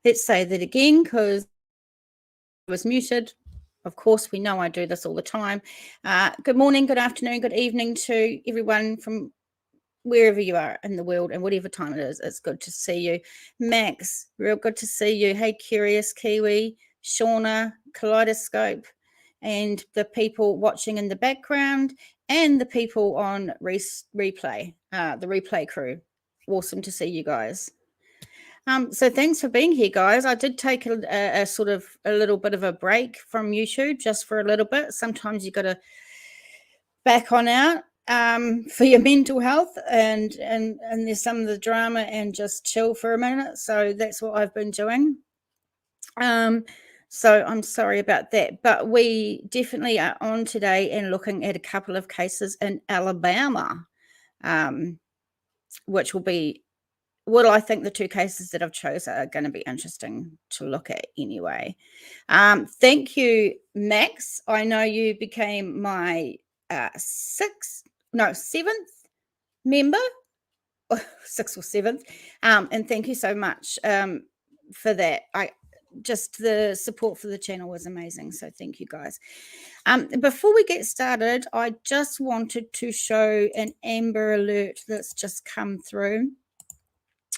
Let's say that again because it was muted. Of course, we know I do this all the time. Good morning, good afternoon, good evening to everyone from wherever you are in the world and whatever time it is. It's good to see you. Max, real good to see you. Hey, Curious Kiwi, Shauna, Kaleidoscope, and the people watching in the background and the people on replay, the replay crew. Awesome to see you guys. So thanks for being here, guys. I did take a sort of a little bit of a break from YouTube just for a little bit. Sometimes you got to back on out for your mental health and there's some of the drama and just chill for a minute. So that's what I've been doing. So I'm sorry about that, but we definitely are on today and looking at a couple of cases in Alabama, which will be, well, I think the two cases that I've chosen are going to be interesting to look at anyway. Thank you, Max. I know you became my seventh member, 6th or 7th, and thank you so much for that. Just the support for the channel was amazing, so thank you guys. Before we get started, I just wanted to show an Amber Alert that's just come through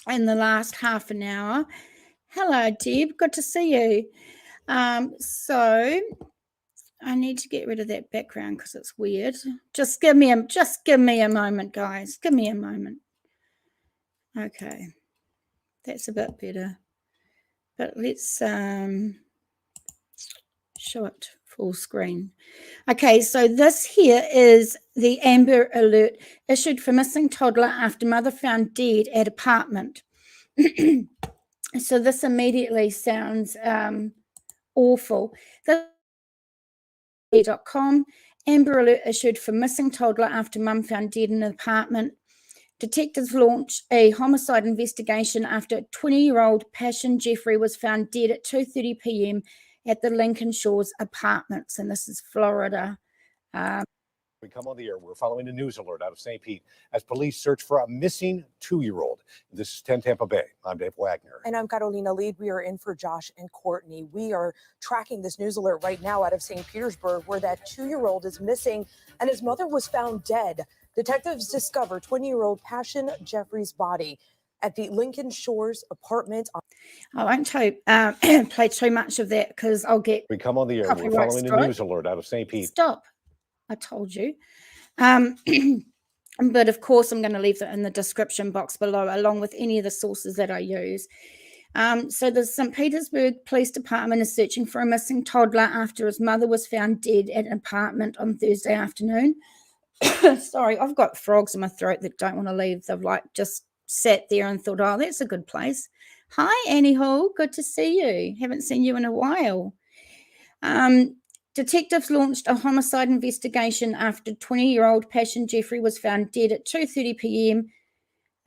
in the last half an hour. Hello, Deb, good to see you. So I need to get rid of that background because it's weird. Just give me a moment, guys. Give me a moment. Okay, that's a bit better. But let's show it full screen. Okay, so this here is the Amber Alert issued for missing toddler after mother found dead at apartment. So this immediately sounds awful. .com, Amber Alert issued for missing toddler after mum found dead in an apartment. Detectives launched a homicide investigation after 20-year-old Passion Jeffrey was found dead at 2:30 p.m. at the Lincoln Shores Apartments, and this is Florida. We come on the air. We're following a news alert out of St. Pete as police search for a missing 2-year-old. This is 10 Tampa Bay. I'm Dave Wagner. And I'm Carolina Lead. We are in for Josh and Courtney. We are tracking this news alert right now out of St. Petersburg, where that 2-year-old is missing and his mother was found dead. Detectives discover 20-year-old Passion Jeffrey's body at the Lincoln Shores apartment. I won't play too much of that because I'll get. We come on the air. We're following a news alert out of St. Pete. Stop. I told you. But of course, I'm going to leave that in the description box below, along with any of the sources that I use. So the St. Petersburg Police Department is searching for a missing toddler after his mother was found dead at an apartment on Thursday afternoon. Sorry, I've got frogs in my throat that don't want to leave. They've just sat there and thought, oh, that's a good place. Hi, Annie Hall. Good to see you. Haven't seen you in a while. Detectives launched a homicide investigation after 20-year-old Passion Jeffrey was found dead at 2:30 p.m.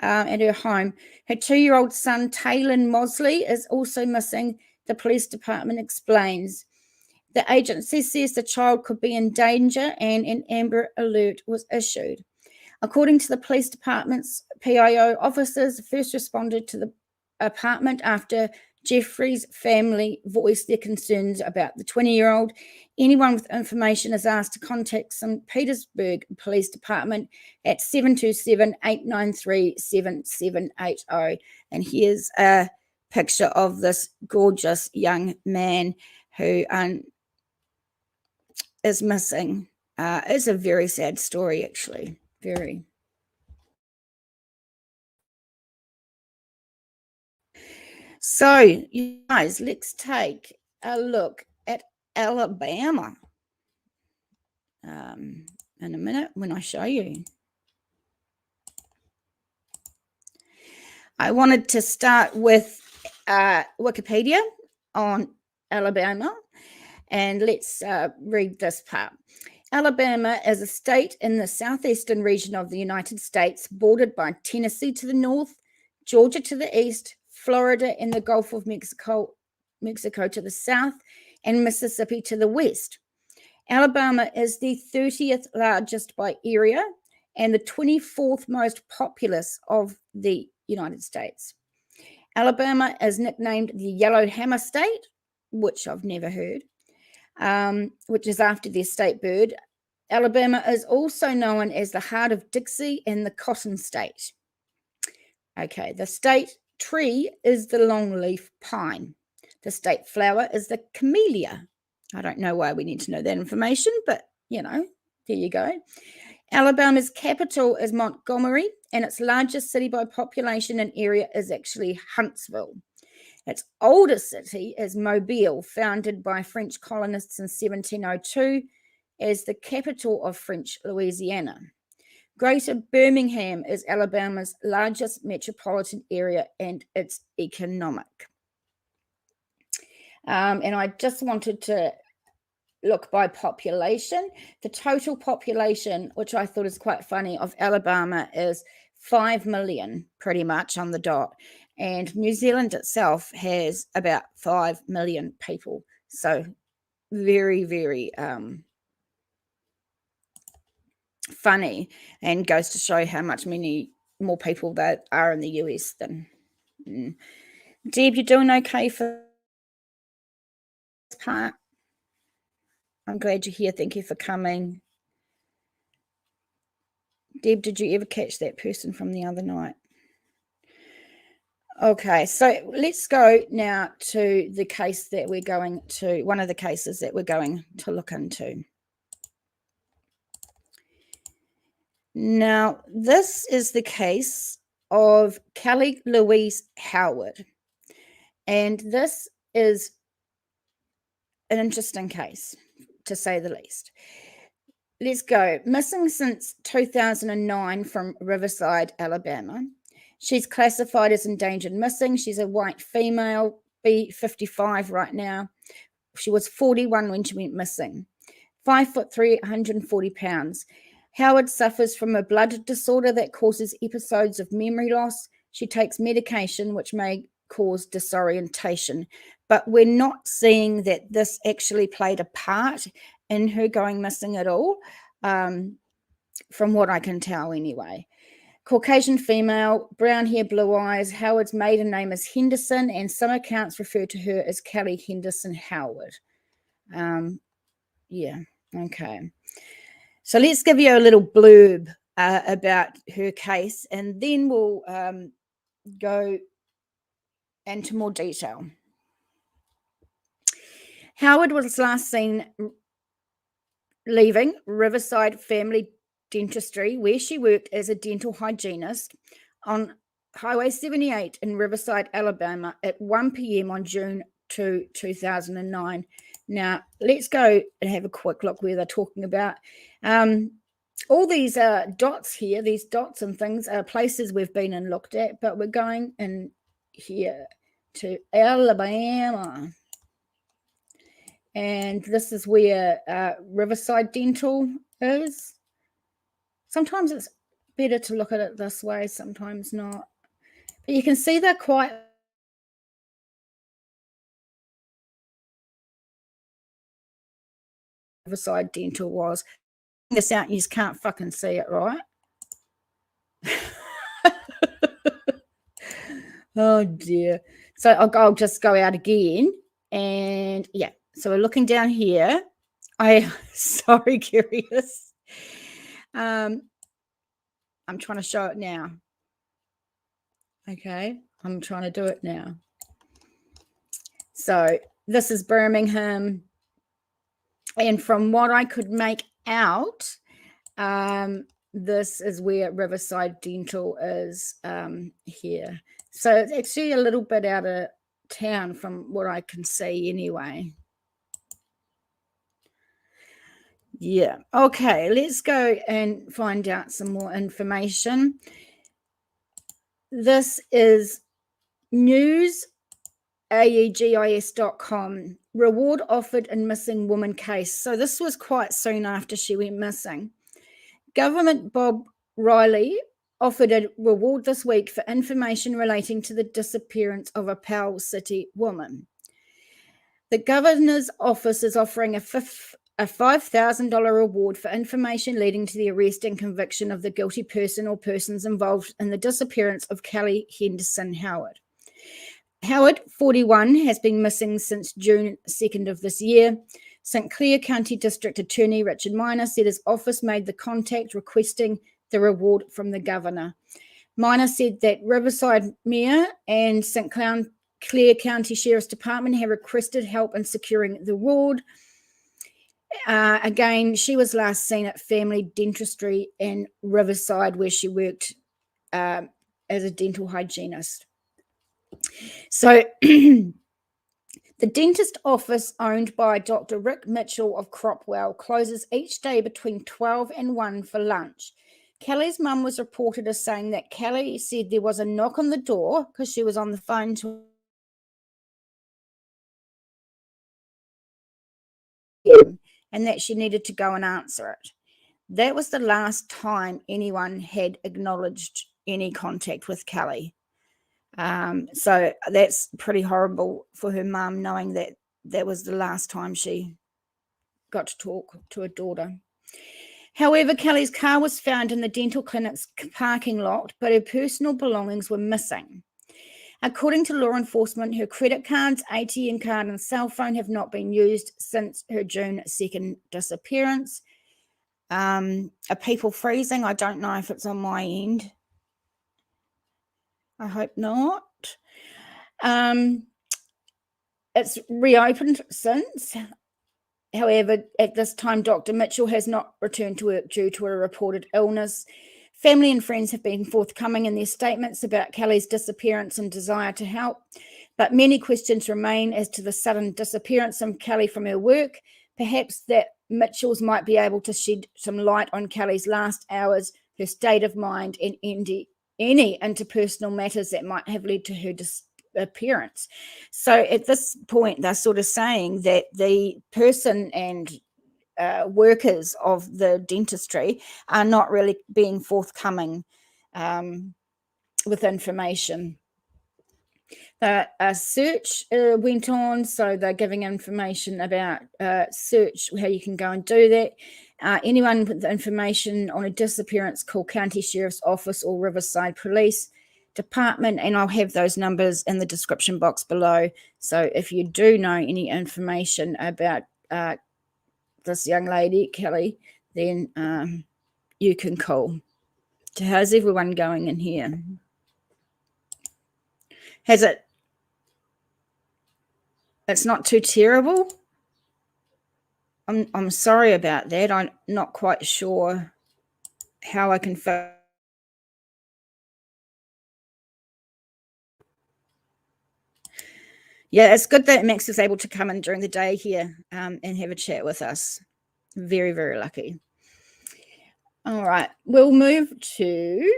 At her home. Her 2-year-old son, Taylon Mosley, is also missing, the police department explains. The agency says the child could be in danger and an Amber Alert was issued. According to the police department's PIO, officers first responded to the apartment after Jeffrey's family voiced their concerns about the 20-year-old. Anyone with information is asked to contact St. Petersburg Police Department at 727-893-7780. And here's a picture of this gorgeous young man who is missing. It's a very sad story, actually. Very. So, you guys, let's take a look at Alabama in a minute when I show you. I wanted to start with Wikipedia on Alabama, and let's read this part. Alabama is a state in the southeastern region of the United States, bordered by Tennessee to the north, Georgia to the east, Florida and the Gulf of Mexico to the south, and Mississippi to the west. Alabama is the 30th largest by area and the 24th most populous of the United States. Alabama is nicknamed the Yellow Hammer State, which I've never heard, which is after their state bird. Alabama is also known as the Heart of Dixie and the Cotton State. Okay, the state tree is the longleaf pine. The state flower is the camellia. I don't know why we need to know that information, but, there you go. Alabama's capital is Montgomery, and its largest city by population and area is actually Huntsville. Its oldest city is Mobile, founded by French colonists in 1702 as the capital of French Louisiana. Greater Birmingham is Alabama's largest metropolitan area, and it's economic. And I just wanted to look by population. The total population, which I thought is quite funny, of Alabama is 5 million, pretty much on the dot. And New Zealand itself has about 5 million people. So very, very funny, and goes to show how much many more people that are in the US than. Deb, you doing okay for this part? I'm glad you're here. Thank you for coming. Deb, did you ever catch that person from the other night? Okay, so let's go now to the case that we're going to, one of the cases that we're going to look into. Now, this is the case of Kelley Louise Howard. And this is an interesting case, to say the least. Let's go. Missing since 2009 from Riverside, Alabama. She's classified as endangered missing. She's a white female, B55 right now. She was 41 when she went missing. 5'3", 140 pounds. Howard suffers from a blood disorder that causes episodes of memory loss. She takes medication which may cause disorientation, but we're not seeing that this actually played a part in her going missing at all, from what I can tell anyway. Caucasian female, brown hair, blue eyes. Howard's maiden name is Henderson, and some accounts refer to her as Kelley Henderson Howard. Yeah, okay. So let's give you a little blurb about her case, and then we'll go into more detail. Howard was last seen leaving Riverside Family Dentistry, where she worked as a dental hygienist, on Highway 78 in Riverside, Alabama at 1 p.m. on June 2, 2009. Now, let's go and have a quick look where they're talking about. All these dots here, these dots and things, are places we've been and looked at, but we're going in here to Alabama. And this is where Riverside Dental is. Sometimes it's better to look at it this way, sometimes not. But you can see they're quite... Riverside Dental was. This out, you just can't fucking see it, right? Oh dear. So I'll just go out again, and yeah. So we're looking down here. Sorry, curious. I'm trying to show it now. Okay, I'm trying to do it now. So this is Birmingham. And from what I could make out, this is where Riverside Dental is here. So it's actually a little bit out of town from what I can see anyway. Yeah. Okay, let's go and find out some more information. This is newsaegis.com. Reward offered in missing woman case. So this was quite soon after she went missing. Government Bob Riley offered a reward this week for information relating to the disappearance of a Powell City woman. The governor's office is offering a $5,000 reward for information leading to the arrest and conviction of the guilty person or persons involved in the disappearance of Kelley Henderson Howard. Howard, 41, has been missing since June 2nd of this year. St. Clair County District Attorney Richard Minor said his office made the contact requesting the reward from the governor. Minor said that Riverside Mayor and St. Clair County Sheriff's Department have requested help in securing the reward. Again, she was last seen at Family Dentistry in Riverside, where she worked as a dental hygienist. So the dentist office owned by Dr. Rick Mitchell of Cropwell closes each day between 12 and 1 for lunch. Kelley's mum was reported as saying that Kelley said there was a knock on the door because she was on the phone to him and that she needed to go and answer it. That was the last time anyone had acknowledged any contact with Kelley. So that's pretty horrible for her mum, knowing that that was the last time she got to talk to her daughter. However, Kelley's car was found in the dental clinic's parking lot, but her personal belongings were missing. According to law enforcement, her credit cards, ATM card, and cell phone have not been used since her June 2nd disappearance. Are people freezing? I don't know if it's on my end. I hope not. It's reopened since. However, at this time, Dr. Mitchell has not returned to work due to a reported illness. Family and friends have been forthcoming in their statements about Kelley's disappearance and desire to help, but many questions remain as to the sudden disappearance of Kelley from her work. Perhaps that Mitchells might be able to shed some light on Kelley's last hours, her state of mind, and any interpersonal matters that might have led to her disappearance. So at this point, they're sort of saying that the person and workers of the dentistry are not really being forthcoming with information. A search went on, so they're giving information about search, how you can go and do that. Anyone with information on a disappearance, call County Sheriff's Office or Riverside Police Department, and I'll have those numbers in the description box below. So if you do know any information about this young lady, Kelley, then you can call. How's everyone going in here? It's not too terrible? I'm sorry about that. I'm not quite sure how I can feel. Yeah, it's good that Max is able to come in during the day here and have a chat with us. Very, very lucky. All right, we'll move to...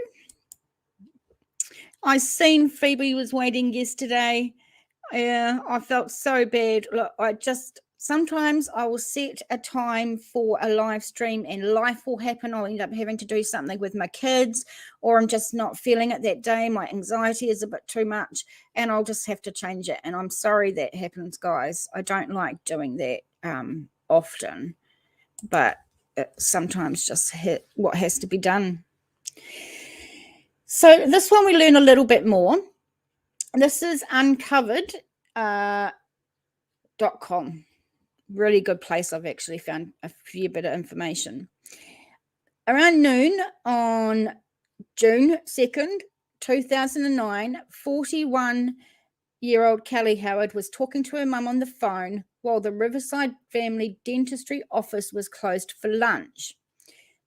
I seen Phoebe was waiting yesterday. I felt so bad. Look, sometimes I will set a time for a live stream and life will happen. I'll end up having to do something with my kids, or I'm just not feeling it that day. My anxiety is a bit too much and I'll just have to change it. And I'm sorry that happens, guys. I don't like doing that often, but it sometimes just hit what has to be done. So this one we learn a little bit more. This is uncovered.com. Really good place. I've actually found a fair bit of information. Around noon on June 2nd, 2009, 41-year-old Kelley Howard was talking to her mum on the phone while the Riverside Family Dentistry office was closed for lunch.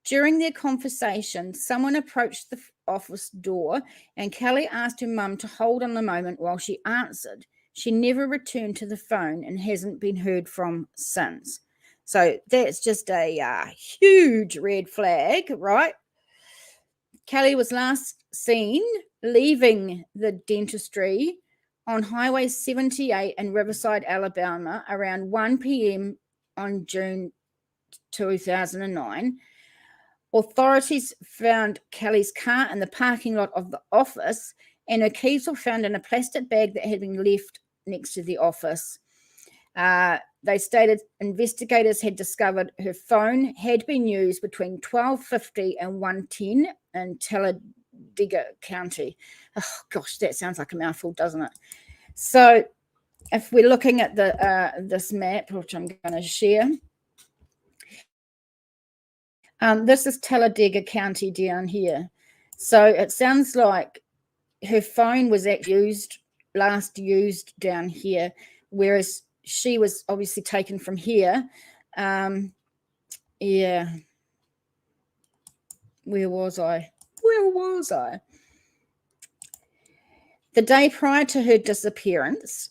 During their conversation, someone approached the office door and Kelley asked her mum to hold on a moment while she answered. She never returned to the phone and hasn't been heard from since. So that's just a huge red flag, right? Kelley was last seen leaving the dentistry on Highway 78 in Riverside, Alabama, around 1 p.m. on June 2009. Authorities found Kelley's car in the parking lot of the office, and her keys were found in a plastic bag that had been left next to the office. They stated investigators had discovered her phone had been used between 12:50 and 1:10 in Talladega County. Oh, gosh, that sounds like a mouthful, doesn't it? So if we're looking at the this map, which I'm going to share, this is Talladega County down here. So it sounds like her phone was actually last used down here, whereas she was obviously taken from here. Yeah. Where was I? The day prior to her disappearance,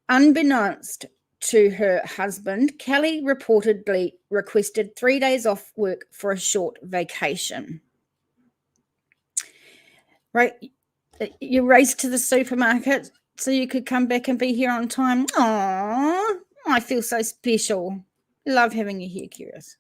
unbeknownst to her husband, Kelley reportedly requested 3 days off work for a short vacation. Right? You raced to the supermarket so you could come back and be here on time. Aww, I feel so special. Love having you here, Curious.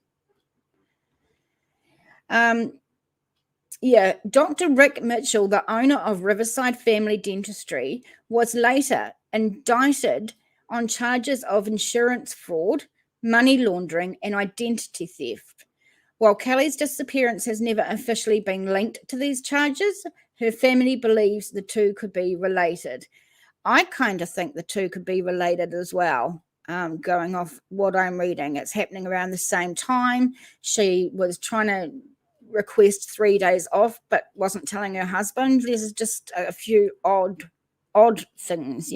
Yeah, Dr. Rick Mitchell, the owner of Riverside Family Dentistry, was later indicted on charges of insurance fraud, money laundering, and identity theft. While Kelley's disappearance has never officially been linked to these charges, her family believes the two could be related. I kind of think the two could be related as well. Going off what I'm reading, it's happening around the same time. She was trying to request 3 days off but wasn't telling her husband. There's just a few odd things,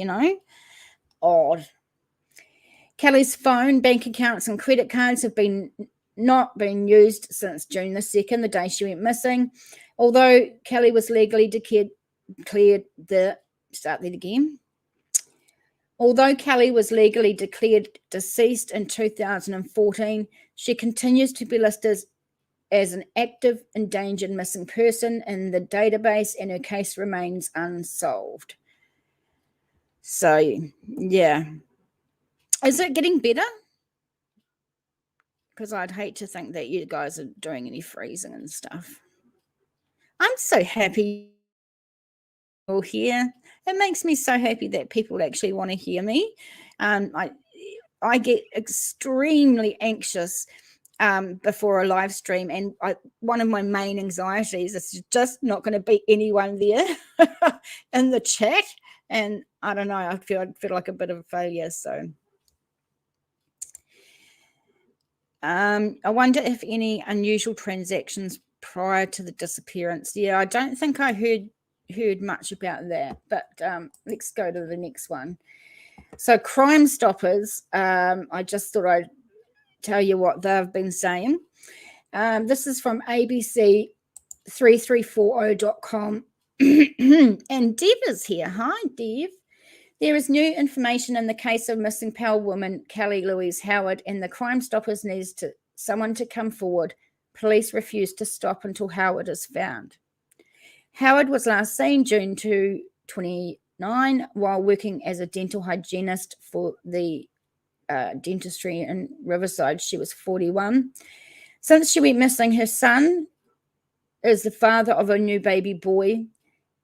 odd. Kelley's phone, bank accounts and credit cards have not been used since June the 2nd, the day she went missing, although Kelley was legally Although Kelley was legally declared deceased in 2014, she continues to be listed as an active endangered missing person in the database, and her case remains unsolved. So, yeah. Is it getting better? Because I'd hate to think that you guys are doing any freezing and stuff. I'm so happy you're here. It makes me so happy that people actually want to hear me. I get extremely anxious before a live stream, and one of my main anxieties is just not going to be anyone there in the chat, and I don't know, I'd feel like a bit of a failure. So I wonder if any unusual transactions prior to the disappearance. Yeah, I don't think I heard much about that, but let's go to the next one. So Crime Stoppers, I just thought I'd tell you what they've been saying. This is from abc3340.com. And Dev is here. Hi, Dev. There is new information in the case of missing Pell woman Kelley Louise Howard, and the Crime Stoppers needs someone to come forward. Police refuse to stop until Howard is found. Howard was last seen June 29 while working as a dental hygienist for the dentistry in Riverside. She was 41. Since she went missing, her son is the father of a new baby boy,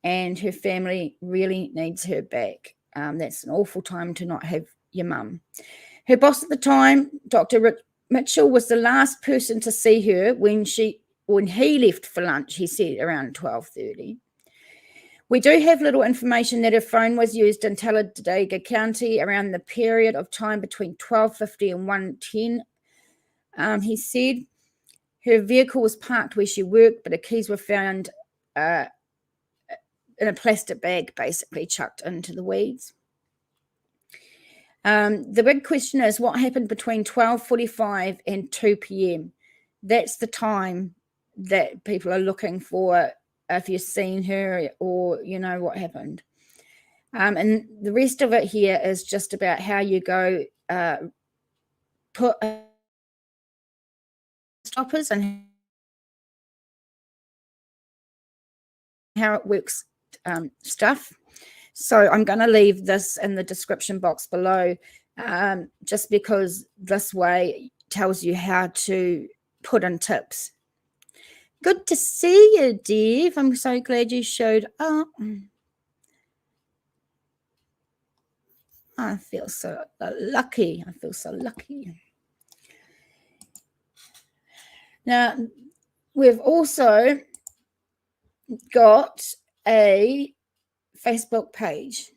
and her family really needs her back. That's an awful time to not have your mum. Her boss at the time, Dr. Rick Mitchell, was the last person to see her when he left for lunch, he said, around 12:30. We do have little information that her phone was used in Talladega County around the period of time between 12:50 and 1:10. He said her vehicle was parked where she worked, but her keys were found in a plastic bag, basically chucked into the weeds. The big question is what happened between 12:45 and 2 p.m. That's the time that people are looking for, if you've seen her or you know what happened. And the rest of it here is just about how you go put stoppers and how it works stuff. So I'm going to leave this in the description box below, just because this way tells you how to put in tips. Good to see you, Dave. I'm so glad you showed up. I feel so lucky. I feel so lucky. Now, we've also got a Facebook page,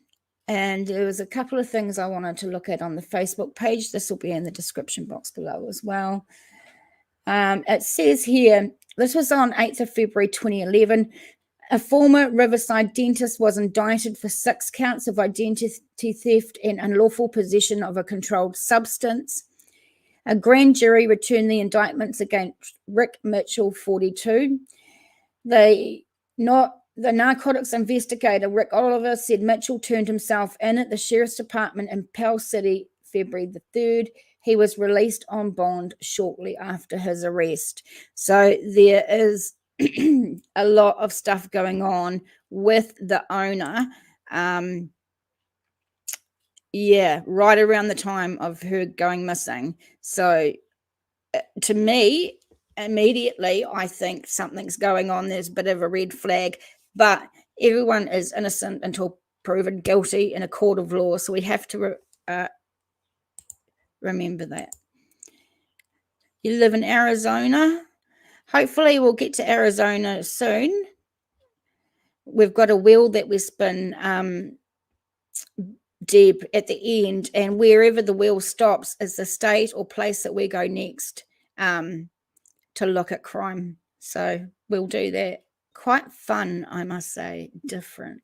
And there was a couple of things I wanted to look at on the Facebook page. This will be in the description box below as well. It says here, this was on 8th of February 2011. A former Riverside dentist was indicted for 6 counts of identity theft and unlawful possession of a controlled substance. A grand jury returned the indictments against Rick Mitchell, 42. The narcotics investigator, Rick Oliver, said Mitchell turned himself in at the Sheriff's Department in Pell City, February the 3rd. He was released on bond shortly after his arrest. So there is a lot of stuff going on with the owner. Right around the time of her going missing. So to me, immediately, I think something's going on. There's a bit of a red flag, but everyone is innocent until proven guilty in a court of law. So we have to remember that. You live in Arizona. Hopefully we'll get to Arizona soon. We've got a wheel that we spin, Deb, at the end, and wherever the wheel stops is the state or place that we go next to look at crime. So we'll do that. Quite fun, I must say, different.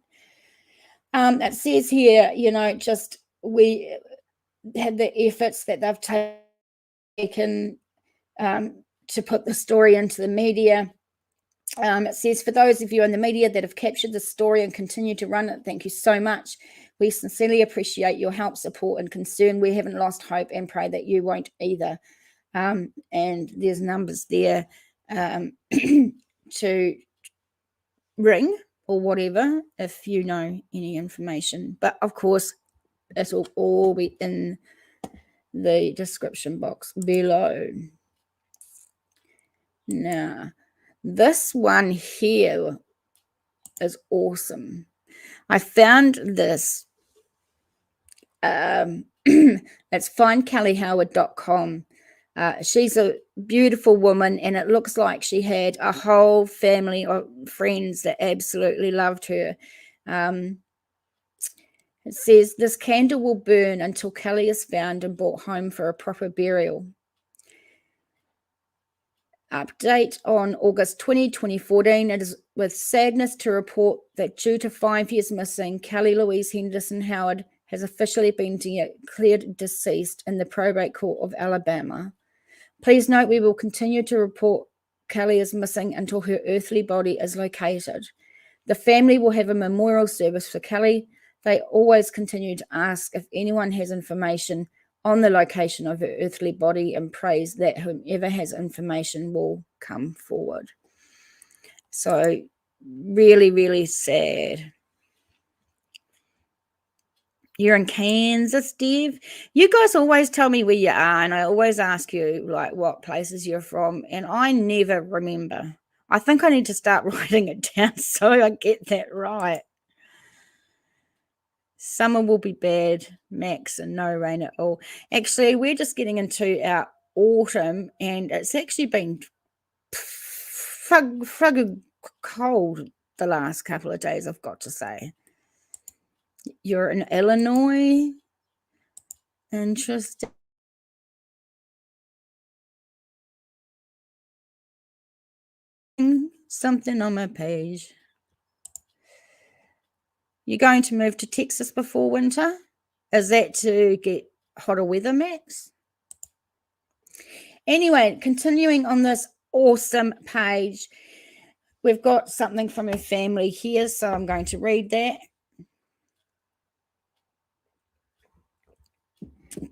It says here, just we had the efforts that they've taken to put the story into the media. It says, for those of you in the media that have captured the story and continue to run it, thank you so much. We sincerely appreciate your help, support, and concern. We haven't lost hope and pray that you won't either. And there's numbers there to ring or whatever if you know any information. But of course, it'll all be in the description box below. Now, this one here is awesome. I found this. It's findkellyhoward.com. She's a beautiful woman, and it looks like she had a whole family of friends that absolutely loved her. It says, this candle will burn until Kelley is found and brought home for a proper burial. Update on August 20, 2014. It is with sadness to report that due to 5 years missing, Kelley Louise Henderson Howard has officially been declared deceased in the probate court of Alabama. Please note we will continue to report Kelley is missing until her earthly body is located. The family will have a memorial service for Kelley. They always continue to ask if anyone has information on the location of her earthly body and prays that whomever has information will come forward. So really, really sad. You're in Kansas, Dave? You guys always tell me where you are, and I always ask you, like, what places you're from, and I never remember. I think I need to start writing it down so I get that right. Summer will be bad, max, and no rain at all. Actually, we're just getting into our autumn, and it's actually been friggin' cold the last couple of days, I've got to say. You're in Illinois. Interesting. Something on my page. You're going to move to Texas before winter? Is that to get hotter weather, Max? Anyway, continuing on this awesome page, we've got something from her family here, so I'm going to read that.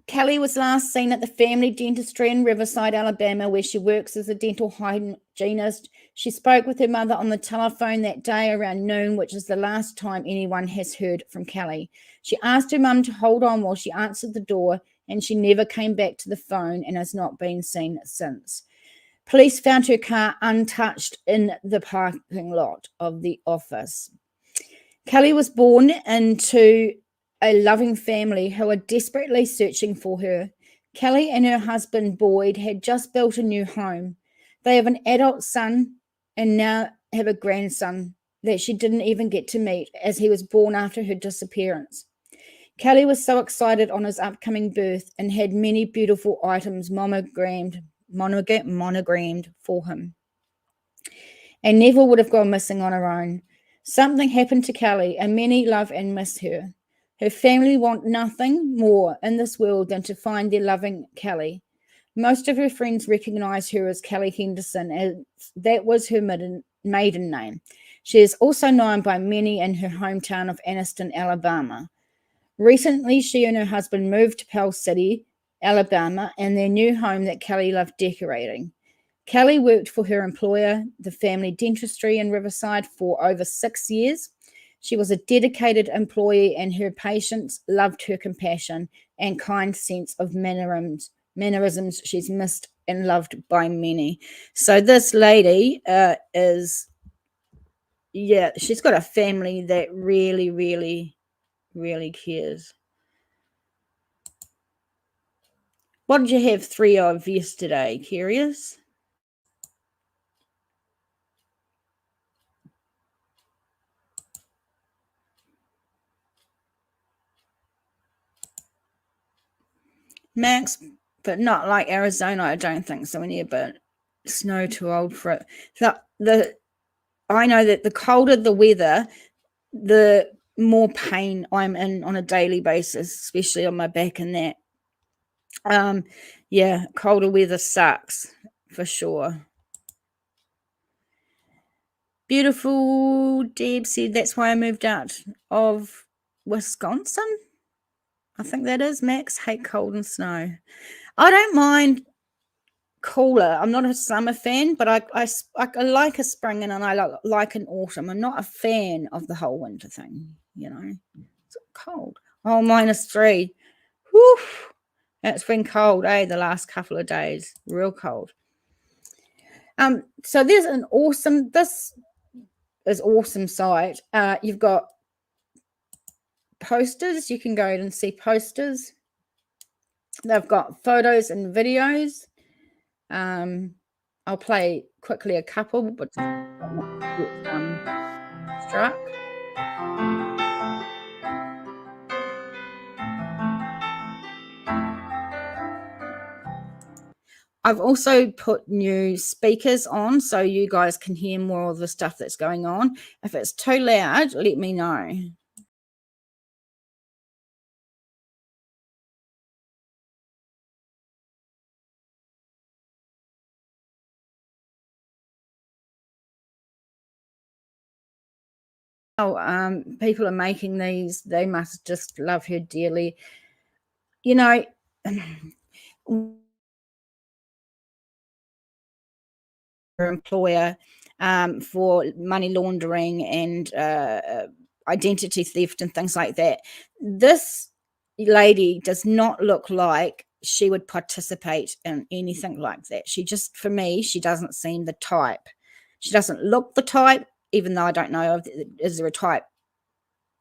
Kelley was last seen at the family dentistry in Riverside, Alabama, where she works as a dental hygienist. She spoke with her mother on the telephone that day around noon, which is the last time anyone has heard from Kelley. She asked her mum to hold on while she answered the door, and she never came back to the phone and has not been seen since. Police found her car untouched in the parking lot of the office. Kelley was born into a loving family who are desperately searching for her. Kelley and her husband, Boyd, had just built a new home. They have an adult son and now have a grandson that she didn't even get to meet as he was born after her disappearance. Kelley was so excited on his upcoming birth and had many beautiful items monogrammed for him, and never would have gone missing on her own. Something happened to Kelley, and many love and miss her. Her family want nothing more in this world than to find their loving Kelley. Most of her friends recognize her as Kelley Henderson, as that was her maiden name. She is also known by many in her hometown of Anniston, Alabama. Recently, she and her husband moved to Pell City, Alabama, and their new home that Kelley loved decorating. Kelley worked for her employer, the family dentistry in Riverside, for over 6 years. She was a dedicated employee, and her patients loved her compassion and kind sense of mannerisms. She's missed and loved by many. So this lady she's got a family that really, really, really cares. What did you have 3 of yesterday? Curious? Max, but not like Arizona. I don't think so in here, but snow too old for it. I know that the colder the weather, the more pain I'm in on a daily basis, especially on my back and that. Yeah, colder weather sucks for sure. Beautiful. Deb said that's why I moved out of Wisconsin. I think that is. Max, hate cold and snow. I don't mind cooler. I'm not a summer fan, but I like a spring and I like an autumn. I'm not a fan of the whole winter thing, It's cold. Oh, -3. Whew. It's been cold, the last couple of days. Real cold. So there's this is awesome site. You've got posters. You can go and see posters. They've got photos and videos. I'll play quickly a couple, but struck. I've also put new speakers on so you guys can hear more of the stuff that's going on. If it's too loud, let me know. People are making these. They must just love her dearly. Her employer for money laundering and identity theft and things like that. This lady does not look like she would participate in anything like that. For me, she doesn't seem the type. She doesn't look the type, even though I don't know, is there a type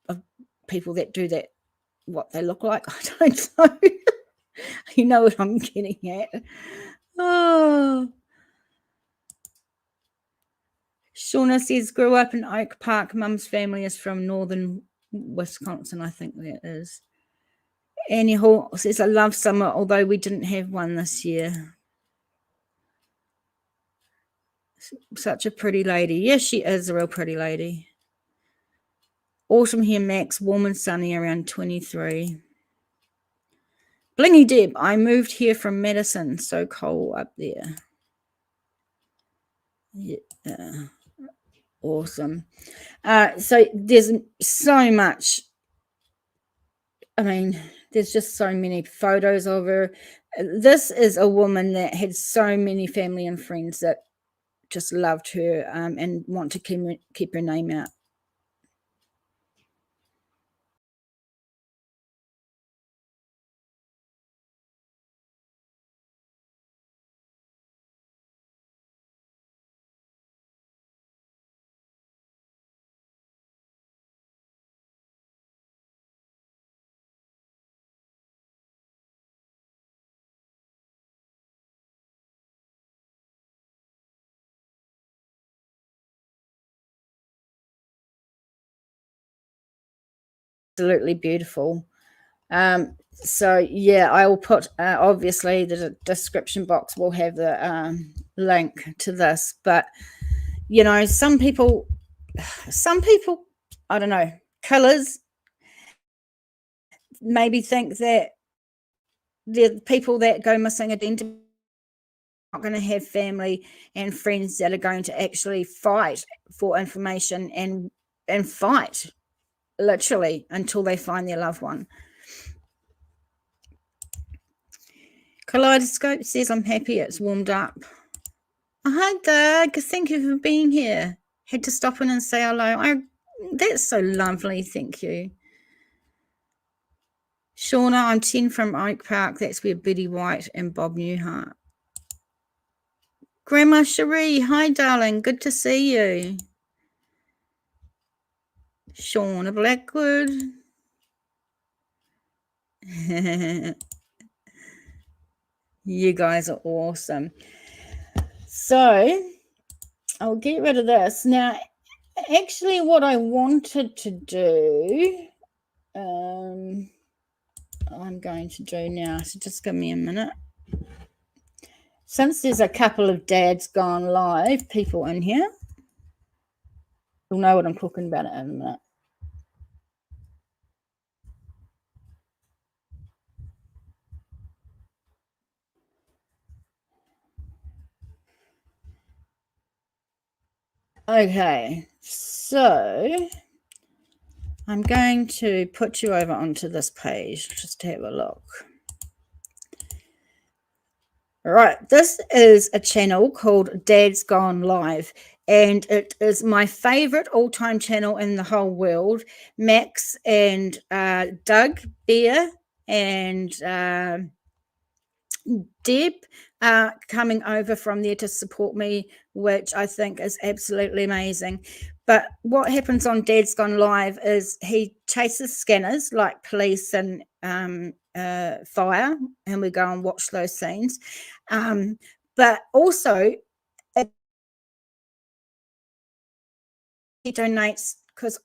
of people that do that, what they look like? I don't know. You know what I'm getting at. Oh. Shauna says, grew up in Oak Park. Mum's family is from northern Wisconsin, I think that is. Annie Hall says, I love summer, although we didn't have one this year. Such a pretty lady. Yes, she is a real pretty lady. Autumn here, Max, warm and sunny, around 23. Blingy Deb, I moved here from Madison, so cold up there. Yeah. Awesome. So there's so much. I mean, there's just so many photos of her. This is a woman that had so many family and friends that just loved her and want to keep her name out. Absolutely beautiful. So yeah, I will put obviously the description box will have the link to this, but you know, some people, I don't know, killers maybe think that the people that go missing identity not going to have family and friends that are going to actually fight for information and fight literally until they find their loved one. Kaleidoscope says, I'm happy it's warmed up. Oh, hi, Doug. Thank you for being here. Had to stop in and say hello. That's so lovely. Thank you. Shauna, I'm 10 from Oak Park. That's where Betty White and Bob Newhart. Grandma Cherie, hi, darling. Good to see you. Shauna Blackwood. You guys are awesome. So I'll get rid of this. Now, actually, what I wanted to do, I'm going to do now. So just give me a minute. Since there's a couple of dads gone live, people in here, you'll know what I'm talking about in a minute. Okay, so I'm going to put you over onto this page just to have a look. All right, this is a channel called Dad's Gone Live, and it is my favorite all-time channel in the whole world. Max and Doug Bear and Deb coming over from there to support me, which I think is absolutely amazing. But what happens on Dad's Gone Live is he chases scanners like police and fire, and we go and watch those scenes. But also he donates because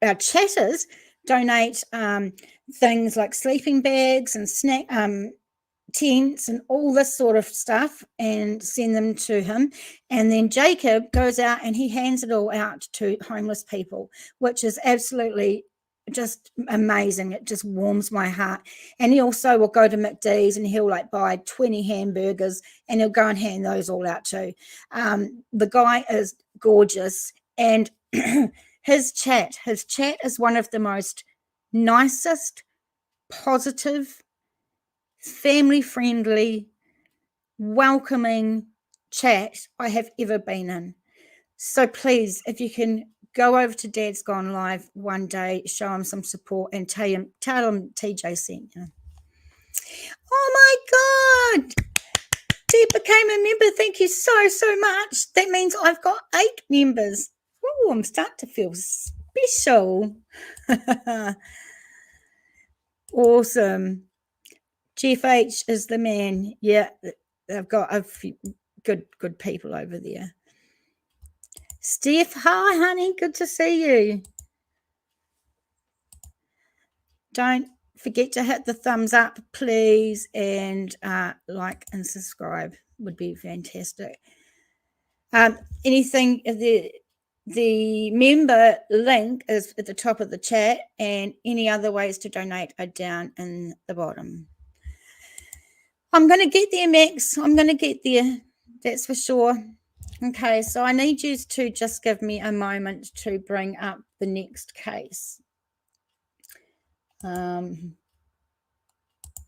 our chatters donate things like sleeping bags and snack tents and all this sort of stuff and send them to him, and then Jacob goes out and he hands it all out to homeless people, which is absolutely just amazing. It just warms my heart. And he also will go to McD's and he'll like buy 20 hamburgers and he'll go and hand those all out too. The guy is gorgeous, and his chat is one of the most nicest, positive, family-friendly, welcoming chat I have ever been in. So please, if you can go over to Dad's Gone Live one day, show him some support and tell him TJ sent you. Oh my God! Deb became a member. Thank you so much. That means I've got 8 members. Oh, I'm starting to feel special. Awesome. Jeff H is the man. Yeah, I've got a few good people over there. Steph, hi, honey. Good to see you. Don't forget to hit the thumbs up, please, and like and subscribe would be fantastic. Anything the member link is at the top of the chat, and any other ways to donate are down in the bottom. I'm going to get there, Max. I'm going to get there. That's for sure. Okay, so I need you to just give me a moment to bring up the next case.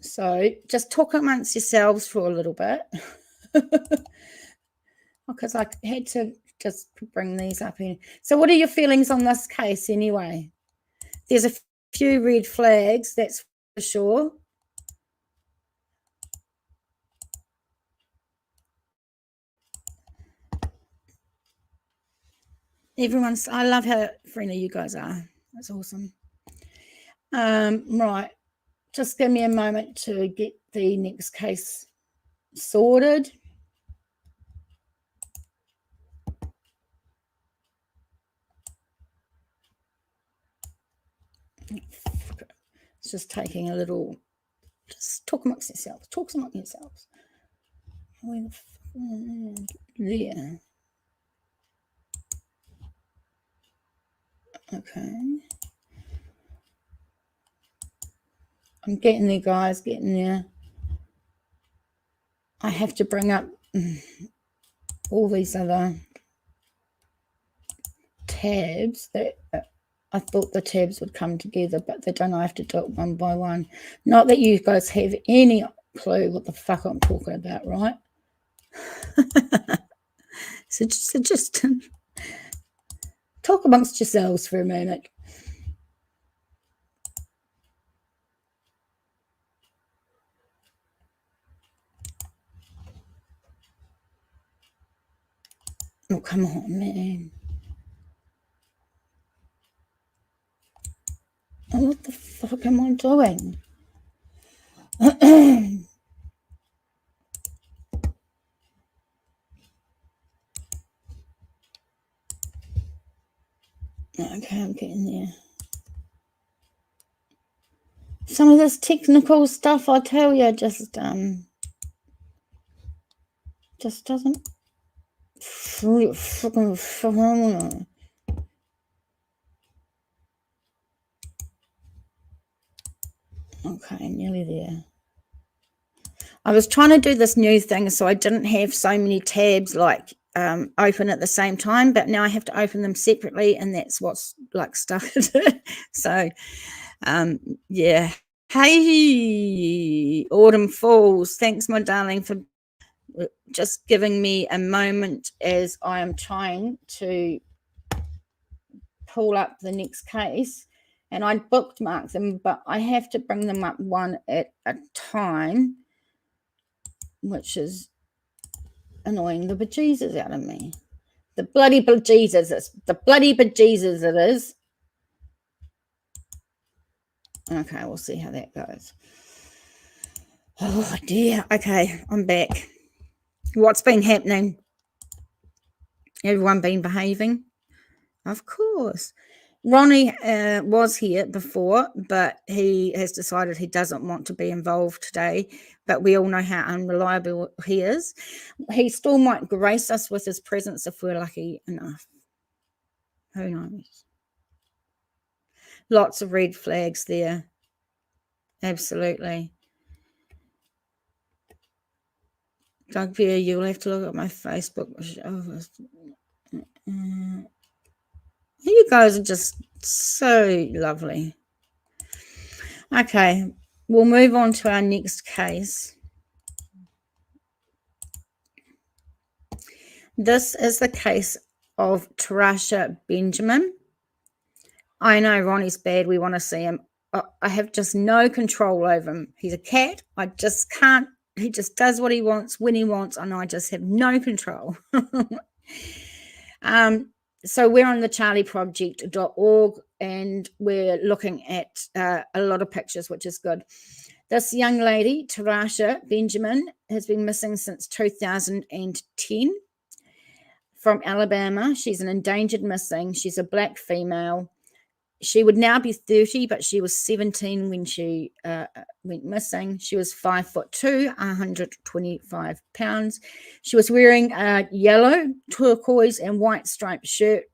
So just talk amongst yourselves for a little bit. Because I had to just bring these up in. So what are your feelings on this case anyway? There's a few red flags, that's for sure. I love how friendly you guys are. That's awesome. Right. Just give me a moment to get the next case sorted. It's just taking a little, just talk amongst yourselves. Talk amongst yourselves. Where the there. Okay. I'm getting there, guys, getting there. I have to bring up all these other tabs that I thought the tabs would come together, but they don't. I have to do it one by one. Not that you guys have any clue what the fuck I'm talking about, right? So just talk amongst yourselves for a minute. Oh, come on, man. Oh, what the fuck am I doing? Okay, I'm getting there. Some of this technical stuff, I tell you, just doesn't fucking. Okay, nearly there. I was trying to do this new thing so I didn't have so many tabs like open at the same time, but now I have to open them separately, and that's what's like stuck. So yeah. Hey, Autumn Falls, thanks my darling for just giving me a moment as I am trying to pull up the next case. And I bookmarked them, but I have to bring them up one at a time, which is annoying the bejesus out of me. The bloody bejesus it is. Okay, we'll see how that goes. Oh dear. Okay, I'm back. What's been happening? Everyone been behaving? Of course. Ronnie was here before, but he has decided he doesn't want to be involved today. But we all know how unreliable he is. He still might grace us with his presence if we're lucky enough. Who knows? Lots of red flags there. Absolutely. Doug Beer, you'll have to look at my Facebook. You guys are just so lovely. Okay, we'll move on to our next case. This is the case of Tarasha Benjamin. I know Ronnie's bad. We want to see him. I have just no control over him. He's a cat. I just can't. He just does what he wants when he wants, and I just have no control. So we're on the charlieproject.org, and we're looking at a lot of pictures, which is good. This young lady, Tarasha Benjamin, has been missing since 2010 from Alabama. She's an endangered missing. She's a black female. She would now be 30, but she was 17 when she went missing. She was 5'2", 125 pounds. She was wearing a yellow, turquoise, and white striped shirt,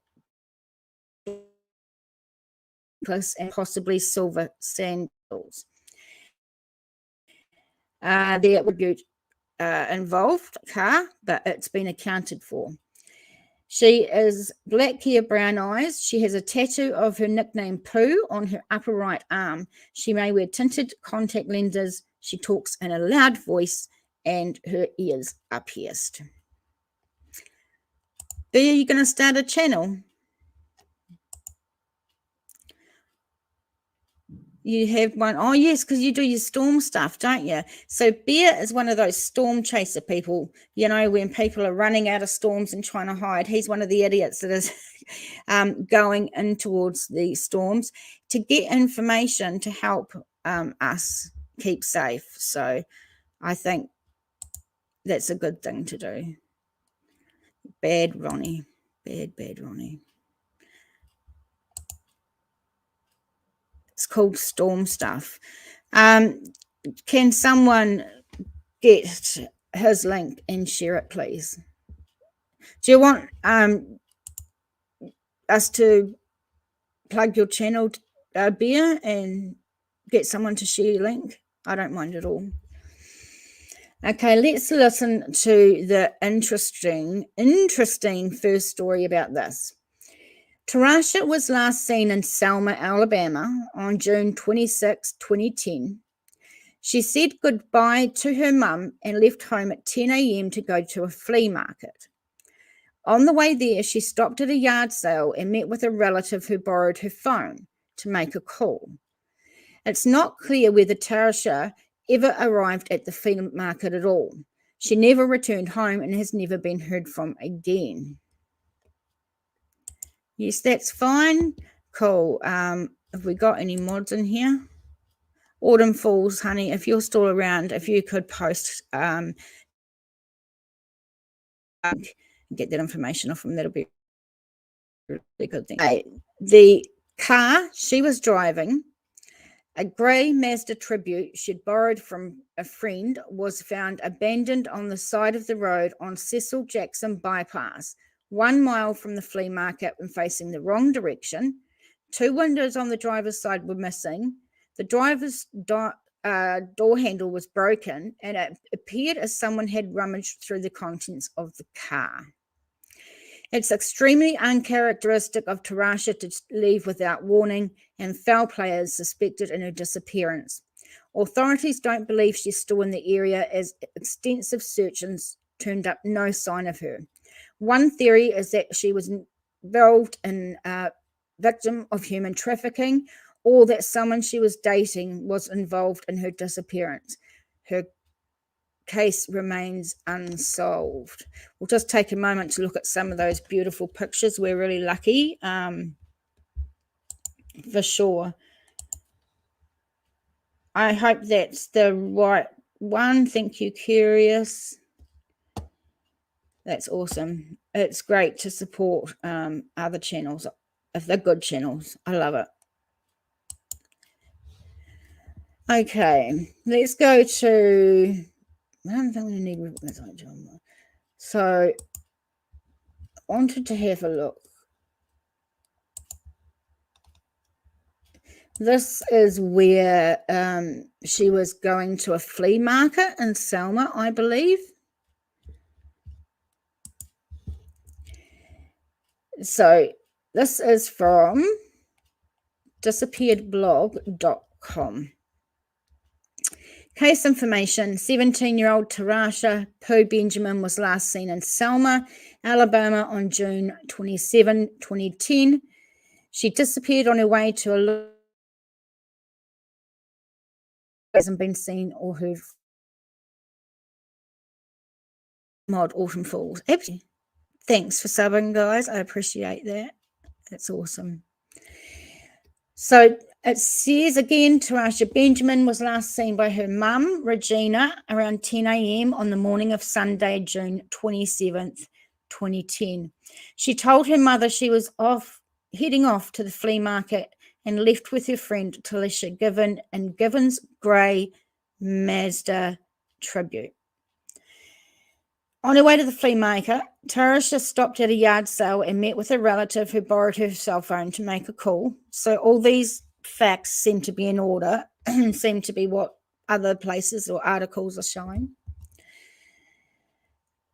and possibly silver sandals. There would be involved car, but it's been accounted for. She is black hair, brown eyes. She has a tattoo of her nickname Pooh on her upper right arm. She may wear tinted contact lenses. She talks in a loud voice, and her ears are pierced. Are you going to start a channel? You have one. Oh, yes, because you do your storm stuff, don't you? So Bear is one of those storm chaser people, you know, when people are running out of storms and trying to hide. He's one of the idiots that is going in towards the storms to get information to help us keep safe. So I think that's a good thing to do. Bad Ronnie. Bad Ronnie. It's called Storm Stuff. Can someone get his link and share it, please? Do you want us to plug your channel, Bear, and get someone to share your link? I don't mind at all. Okay, let's listen to the interesting first story about this. Tarasha was last seen in Selma, Alabama on June 26, 2010. She said goodbye to her mum and left home at 10 a.m. to go to a flea market. On the way there, she stopped at a yard sale and met with a relative who borrowed her phone to make a call. It's not clear whether Tarasha ever arrived at the flea market at all. She never returned home and has never been heard from again. Yes, that's fine. Cool. Have we got any mods in here? Autumn Falls, honey, if you're still around, if you could post get that information off them, that'll be a really good thing. The car she was driving, a grey Mazda Tribute she'd borrowed from a friend, was found abandoned on the side of the road on Cecil Jackson Bypass, 1 mile from the flea market and facing the wrong direction. 2 windows on the driver's side were missing. The driver's door handle was broken, and it appeared as someone had rummaged through the contents of the car. It's extremely uncharacteristic of Tarasha to leave without warning, and foul play is suspected in her disappearance. Authorities don't believe she's still in the area, as extensive searches turned up no sign of her. One theory is that she was involved in a victim of human trafficking, or that someone she was dating was involved in her disappearance. Her case remains unsolved. We'll just take a moment to look at some of those beautiful pictures. We're really lucky, for sure. I hope that's the right one. Thank you, Curious. That's awesome. It's great to support other channels, if they're good channels. I love it. Okay, let's go to, I don't think we need, so I wanted to have a look. This is where she was going to a flea market in Selma, I believe. So this is from disappearedblog.com. Case information: 17-year-old Tarasha Benjamin was last seen in Selma, Alabama on June 27, 2010. She disappeared on her way to a hasn't been seen or heard. Mod Autumn Falls. Thanks for subbing, guys. I appreciate that. That's awesome. So it says again, Tarasha Benjamin was last seen by her mum, Regina, around 10 a.m. on the morning of Sunday, June 27th, 2010. She told her mother she was heading off to the flea market and left with her friend Tarasha Given in Given's grey Mazda Tribute. On her way to the flea market, Tarasha stopped at a yard sale and met with a relative who borrowed her cell phone to make a call. So all these facts seem to be in order, seem to be what other places or articles are showing.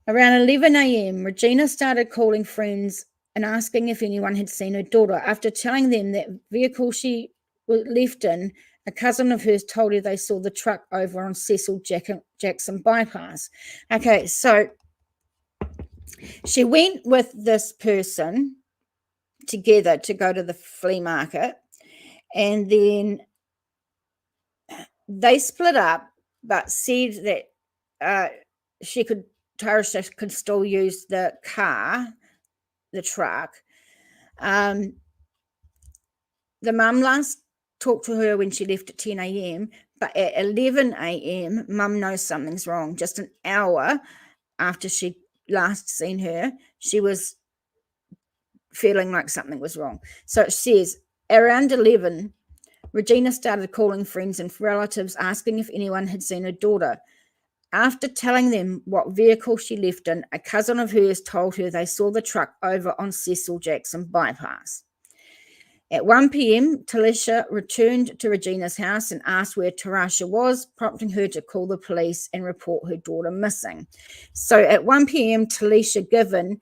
Around 11 a.m., Regina started calling friends and asking if anyone had seen her daughter. After telling them that vehicle she was left in, a cousin of hers told her they saw the truck over on Cecil Jackson Bypass. Okay, so she went with this person together to go to the flea market, and then they split up, but said that Tarasha could still use the car, the truck. The mum last talked to her when she left at 10 a.m., but at 11 a.m., mum knows something's wrong. Just an hour after she last seen her, she was feeling like something was wrong. So it says around 11, Regina started calling friends and relatives, asking if anyone had seen her daughter. After telling them what vehicle she left in, a cousin of hers told her they saw the truck over on Cecil Jackson bypass. At 1 p.m., Tarasha returned to Regina's house and asked where Tarasha was, prompting her to call the police and report her daughter missing. So at 1 p.m., Tarasha given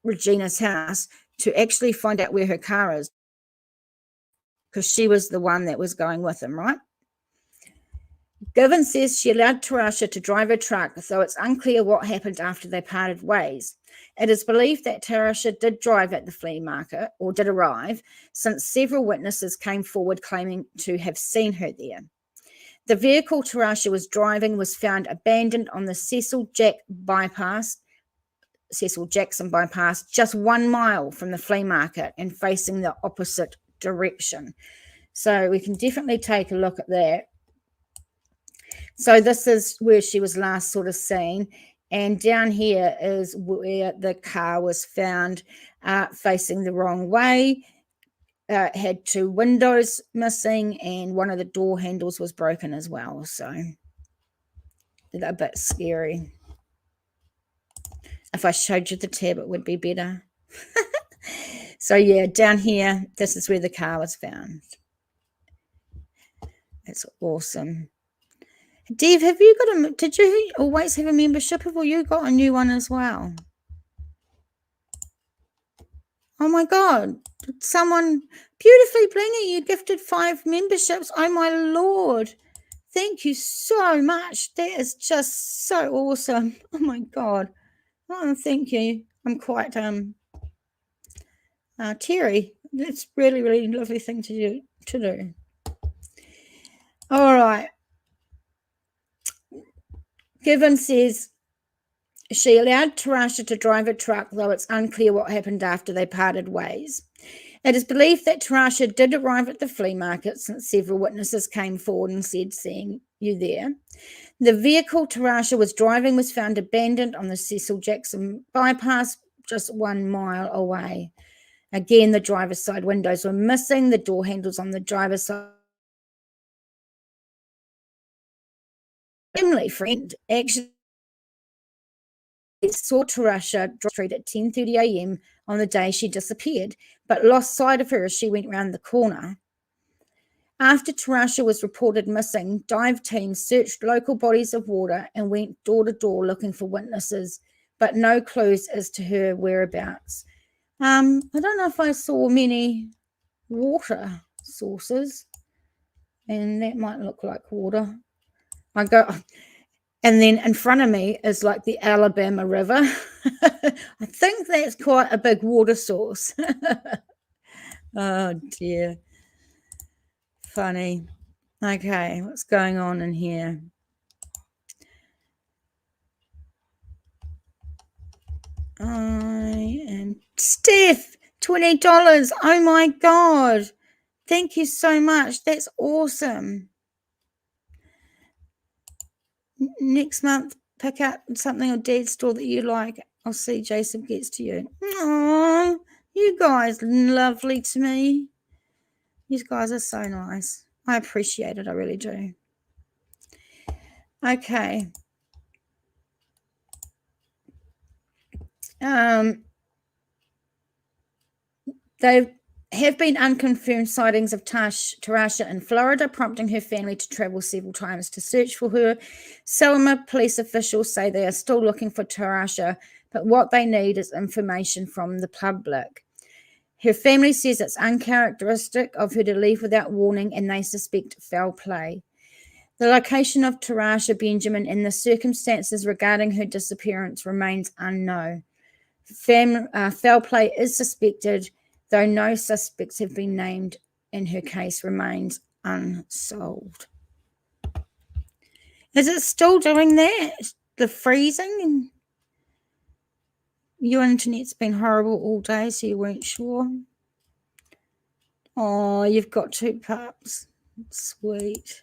Regina's house to actually find out where her car is, because she was the one that was going with him, right? Given says she allowed Tarasha to drive her truck, though it's unclear what happened after they parted ways. It is believed that Tarasha did drive at the flea market, or did arrive, since several witnesses came forward claiming to have seen her there. The vehicle Tarasha was driving was found abandoned on the Cecil Jackson bypass, just 1 mile from the flea market and facing the opposite direction. So we can definitely take a look at that. So this is where she was last sort of seen. And down here is where the car was found, facing the wrong way. Had 2 windows missing and one of the door handles was broken as well. So a bit scary. If I showed you the tab, it would be better. So yeah, down here, this is where the car was found. That's awesome. Dave, have you got did you always have a membership, or you got a new one as well? Oh my God, someone beautifully blingy, you gifted 5 memberships. Oh my Lord. Thank you so much. That is just so awesome. Oh my God. Oh, thank you. I'm quite teary. That's really, really lovely thing to do. All right. Given says she allowed Tarasha to drive a truck, though it's unclear what happened after they parted ways. It is believed that Tarasha did arrive at the flea market, since several witnesses came forward and said seeing you there. The vehicle Tarasha was driving was found abandoned on the Cecil Jackson bypass, just 1 mile away. Again, the driver's side windows were missing, the door handles on the driver's side. Family friend actually saw Tarasha drive street at 10:30 a.m. on the day she disappeared, but lost sight of her as she went round the corner. After Tarasha was reported missing, dive teams searched local bodies of water and went door to door looking for witnesses, but no clues as to her whereabouts. I don't know if I saw many water sources, and that might look like water. And then in front of me is like the Alabama River. I think that's quite a big water source. Oh dear. Funny. Okay, what's going on in here? Steph, $20. Oh my God. Thank you so much. That's awesome. Next month, pick out something on Dad's store that you like. I'll see Jason gets to you. Oh, you guys lovely to me. You guys are so nice. I appreciate it. I really do. Okay. There have been unconfirmed sightings of Tarasha in Florida, prompting her family to travel several times to search for her. Selma police officials say they are still looking for Tarasha, but what they need is information from the public. Her family says it's uncharacteristic of her to leave without warning, and they suspect foul play. The location of Tarasha Benjamin and the circumstances regarding her disappearance remains unknown. Foul play is suspected, though no suspects have been named, and her case remains unsolved. Is it still doing that? The freezing? Your internet's been horrible all day, so you weren't sure. Oh, you've got 2 pups. Sweet.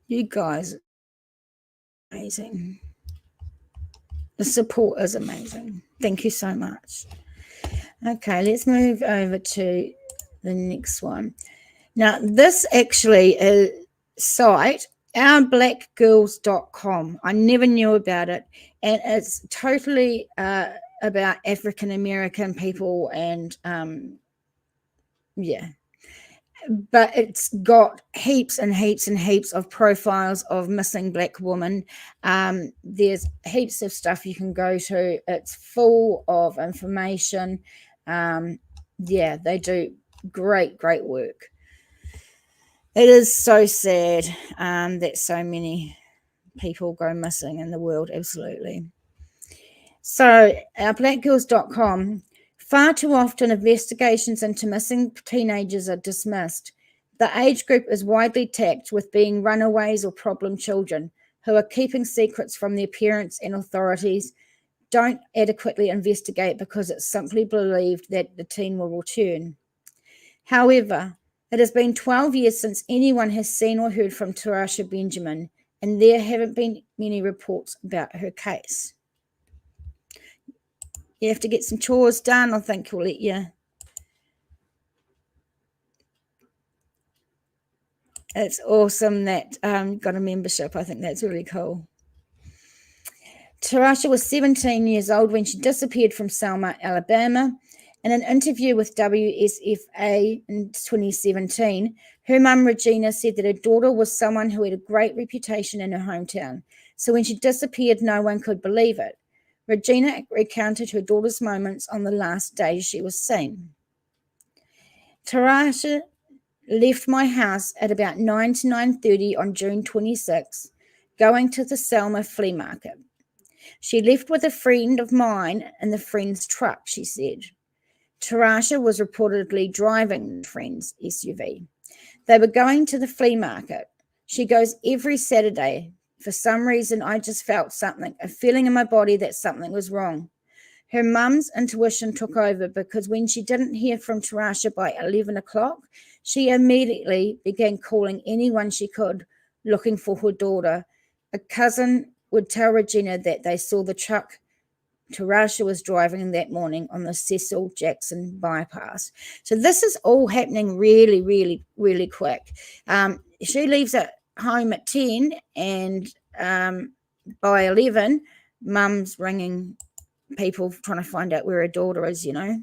You guys are amazing. The support is amazing. Thank you so much. Okay, let's move over to the next one. Now, this actually is site, ourblackgirls.com. I never knew about it, and it's totally about African American people, and yeah, but it's got heaps and heaps and heaps of profiles of missing Black women. There's heaps of stuff you can go to. It's full of information. Yeah, they do great work. It is so sad that so many people go missing in the world, absolutely. So, blackgirls.com, far too often investigations into missing teenagers are dismissed. The age group is widely tagged with being runaways or problem children who are keeping secrets from their parents, and authorities don't adequately investigate because it's simply believed that the teen will return. However, it has been 12 years since anyone has seen or heard from Tarasha Benjamin, and there haven't been many reports about her case. You have to get some chores done. I think we'll let you. It's awesome that got a membership. I think that's really cool. Tarasha was 17 years old when she disappeared from Selma, Alabama. In an interview with WSFA in 2017, her mum, Regina, said that her daughter was someone who had a great reputation in her hometown. So when she disappeared, no one could believe it. Regina recounted her daughter's moments on the last day she was seen. Tarasha left my house at about 9 to 9:30 on June 26, going to the Selma flea market. She left with a friend of mine in the friend's truck, she said. Tarasha was reportedly driving the friend's SUV. They were going to the flea market. She goes every Saturday. For some reason, I just felt something, a feeling in my body that something was wrong. Her mum's intuition took over because when she didn't hear from Tarasha by 11 o'clock, she immediately began calling anyone she could, looking for her daughter. A cousin would tell Regina that they saw the truck Tarasha was driving that morning on the Cecil Jackson bypass. So this is all happening really quick. She leaves at home at 10, and by 11, mum's ringing people trying to find out where her daughter is, you know.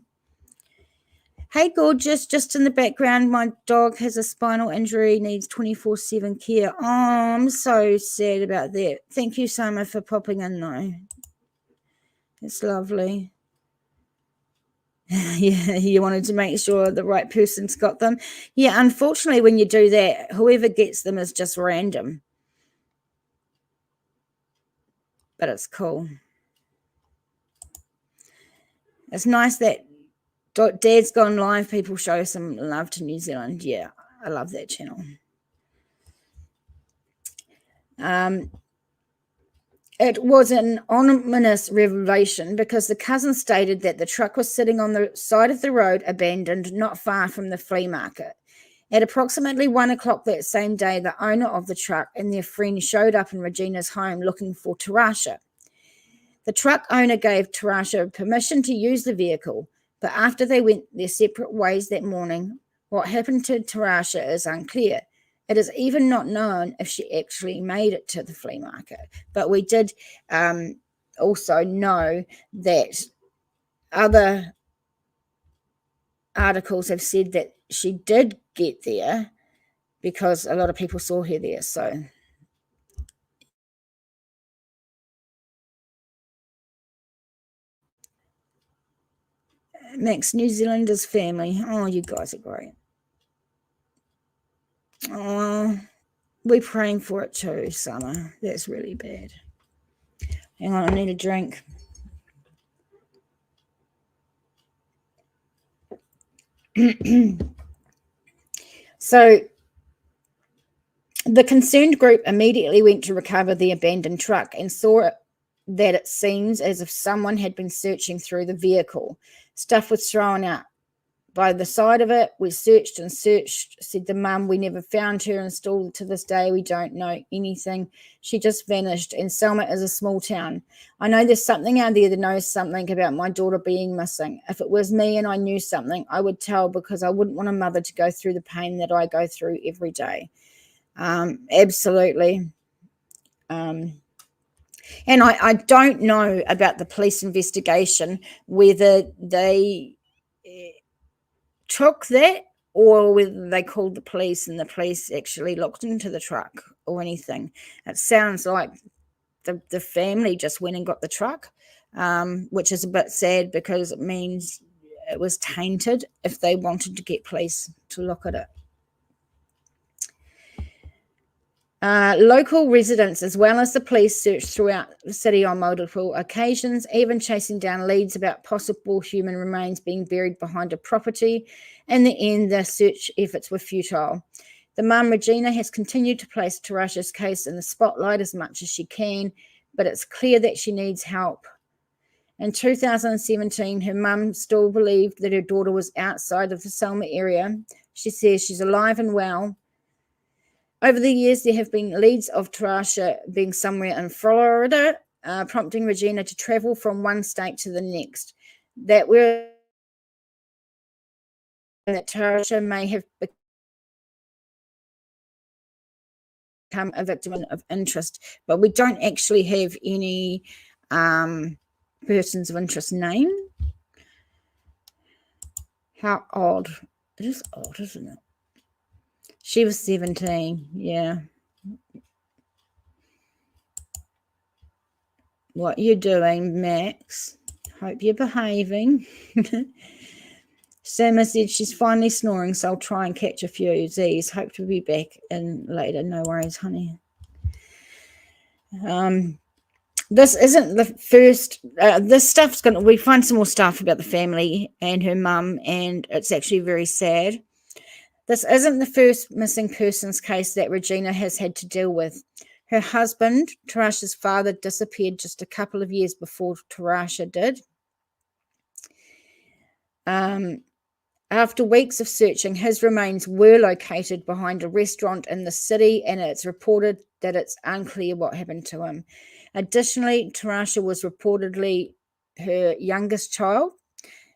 Hey, gorgeous, just in the background, my dog has a spinal injury, needs 24/7 care. Oh, I'm so sad about that. Thank you so much for popping in, though. It's lovely. Yeah, you wanted to make sure the right person's got them. Yeah, unfortunately, when you do that, whoever gets them is just random. But it's cool. It's nice that Dad's Gone Live people show some love to New Zealand. Yeah, I love that channel. It was an ominous revelation because the cousin stated that the truck was sitting on the side of the road, abandoned, not far from the flea market. At approximately 1 o'clock that same day, the owner of the truck and their friend showed up in Regina's home looking for Tarasha. The truck owner gave Tarasha permission to use the vehicle, but after they went their separate ways that morning, what happened to Tarasha is unclear. It is even not known if she actually made it to the flea market. But we did also know that other articles have said that she did get there because a lot of people saw her there. So Max, New Zealanders family. Oh, you guys are great. Oh, we're praying for it too, Summer. That's really bad. Hang on, I need a drink. So the concerned group immediately went to recover the abandoned truck and saw that it seems as if someone had been searching through the vehicle. Stuff was thrown out by the side of it. We searched and searched, said the mum, we never found her, and still to this day we don't know anything. She just vanished, and Selma is a small town. I know there's something out there that knows something about my daughter being missing. If it was me and I knew something, I would tell, because I wouldn't want a mother to go through the pain that I go through every day. Absolutely. And I don't know about the police investigation, whether they took that or whether they called the police and the police actually looked into the truck or anything. It sounds like the family just went and got the truck, which is a bit sad, because it means it was tainted if they wanted to get police to look at it. Local residents, as well as the police, searched throughout the city on multiple occasions, even chasing down leads about possible human remains being buried behind a property. In the end, the search efforts were futile. The mum, Regina, has continued to place Tarasha's case in the spotlight as much as she can, but it's clear that she needs help. In 2017, her mum still believed that her daughter was outside of the Selma area. She says she's alive and well. Over the years, there have been leads of Tarasha being somewhere in Florida, prompting Regina to travel from one state to the next. That Tarasha may have become a victim of interest, but we don't actually have any persons of interest name. How odd. It is odd, isn't it? She was 17, yeah. What you doing, Max? Hope you're behaving. Selma said she's finally snoring, so I'll try and catch a few Z's. Hope to be back in later. No worries, honey. This isn't the first. This stuff's gonna. We find some more stuff about the family and her mum, and it's actually very sad. This isn't the first missing persons case that Regina has had to deal with. Her husband, Tarasha's father, disappeared just a couple of years before Tarasha did. After weeks of searching, his remains were located behind a restaurant in the city, and it's reported that it's unclear what happened to him. Additionally, Tarasha was reportedly her youngest child.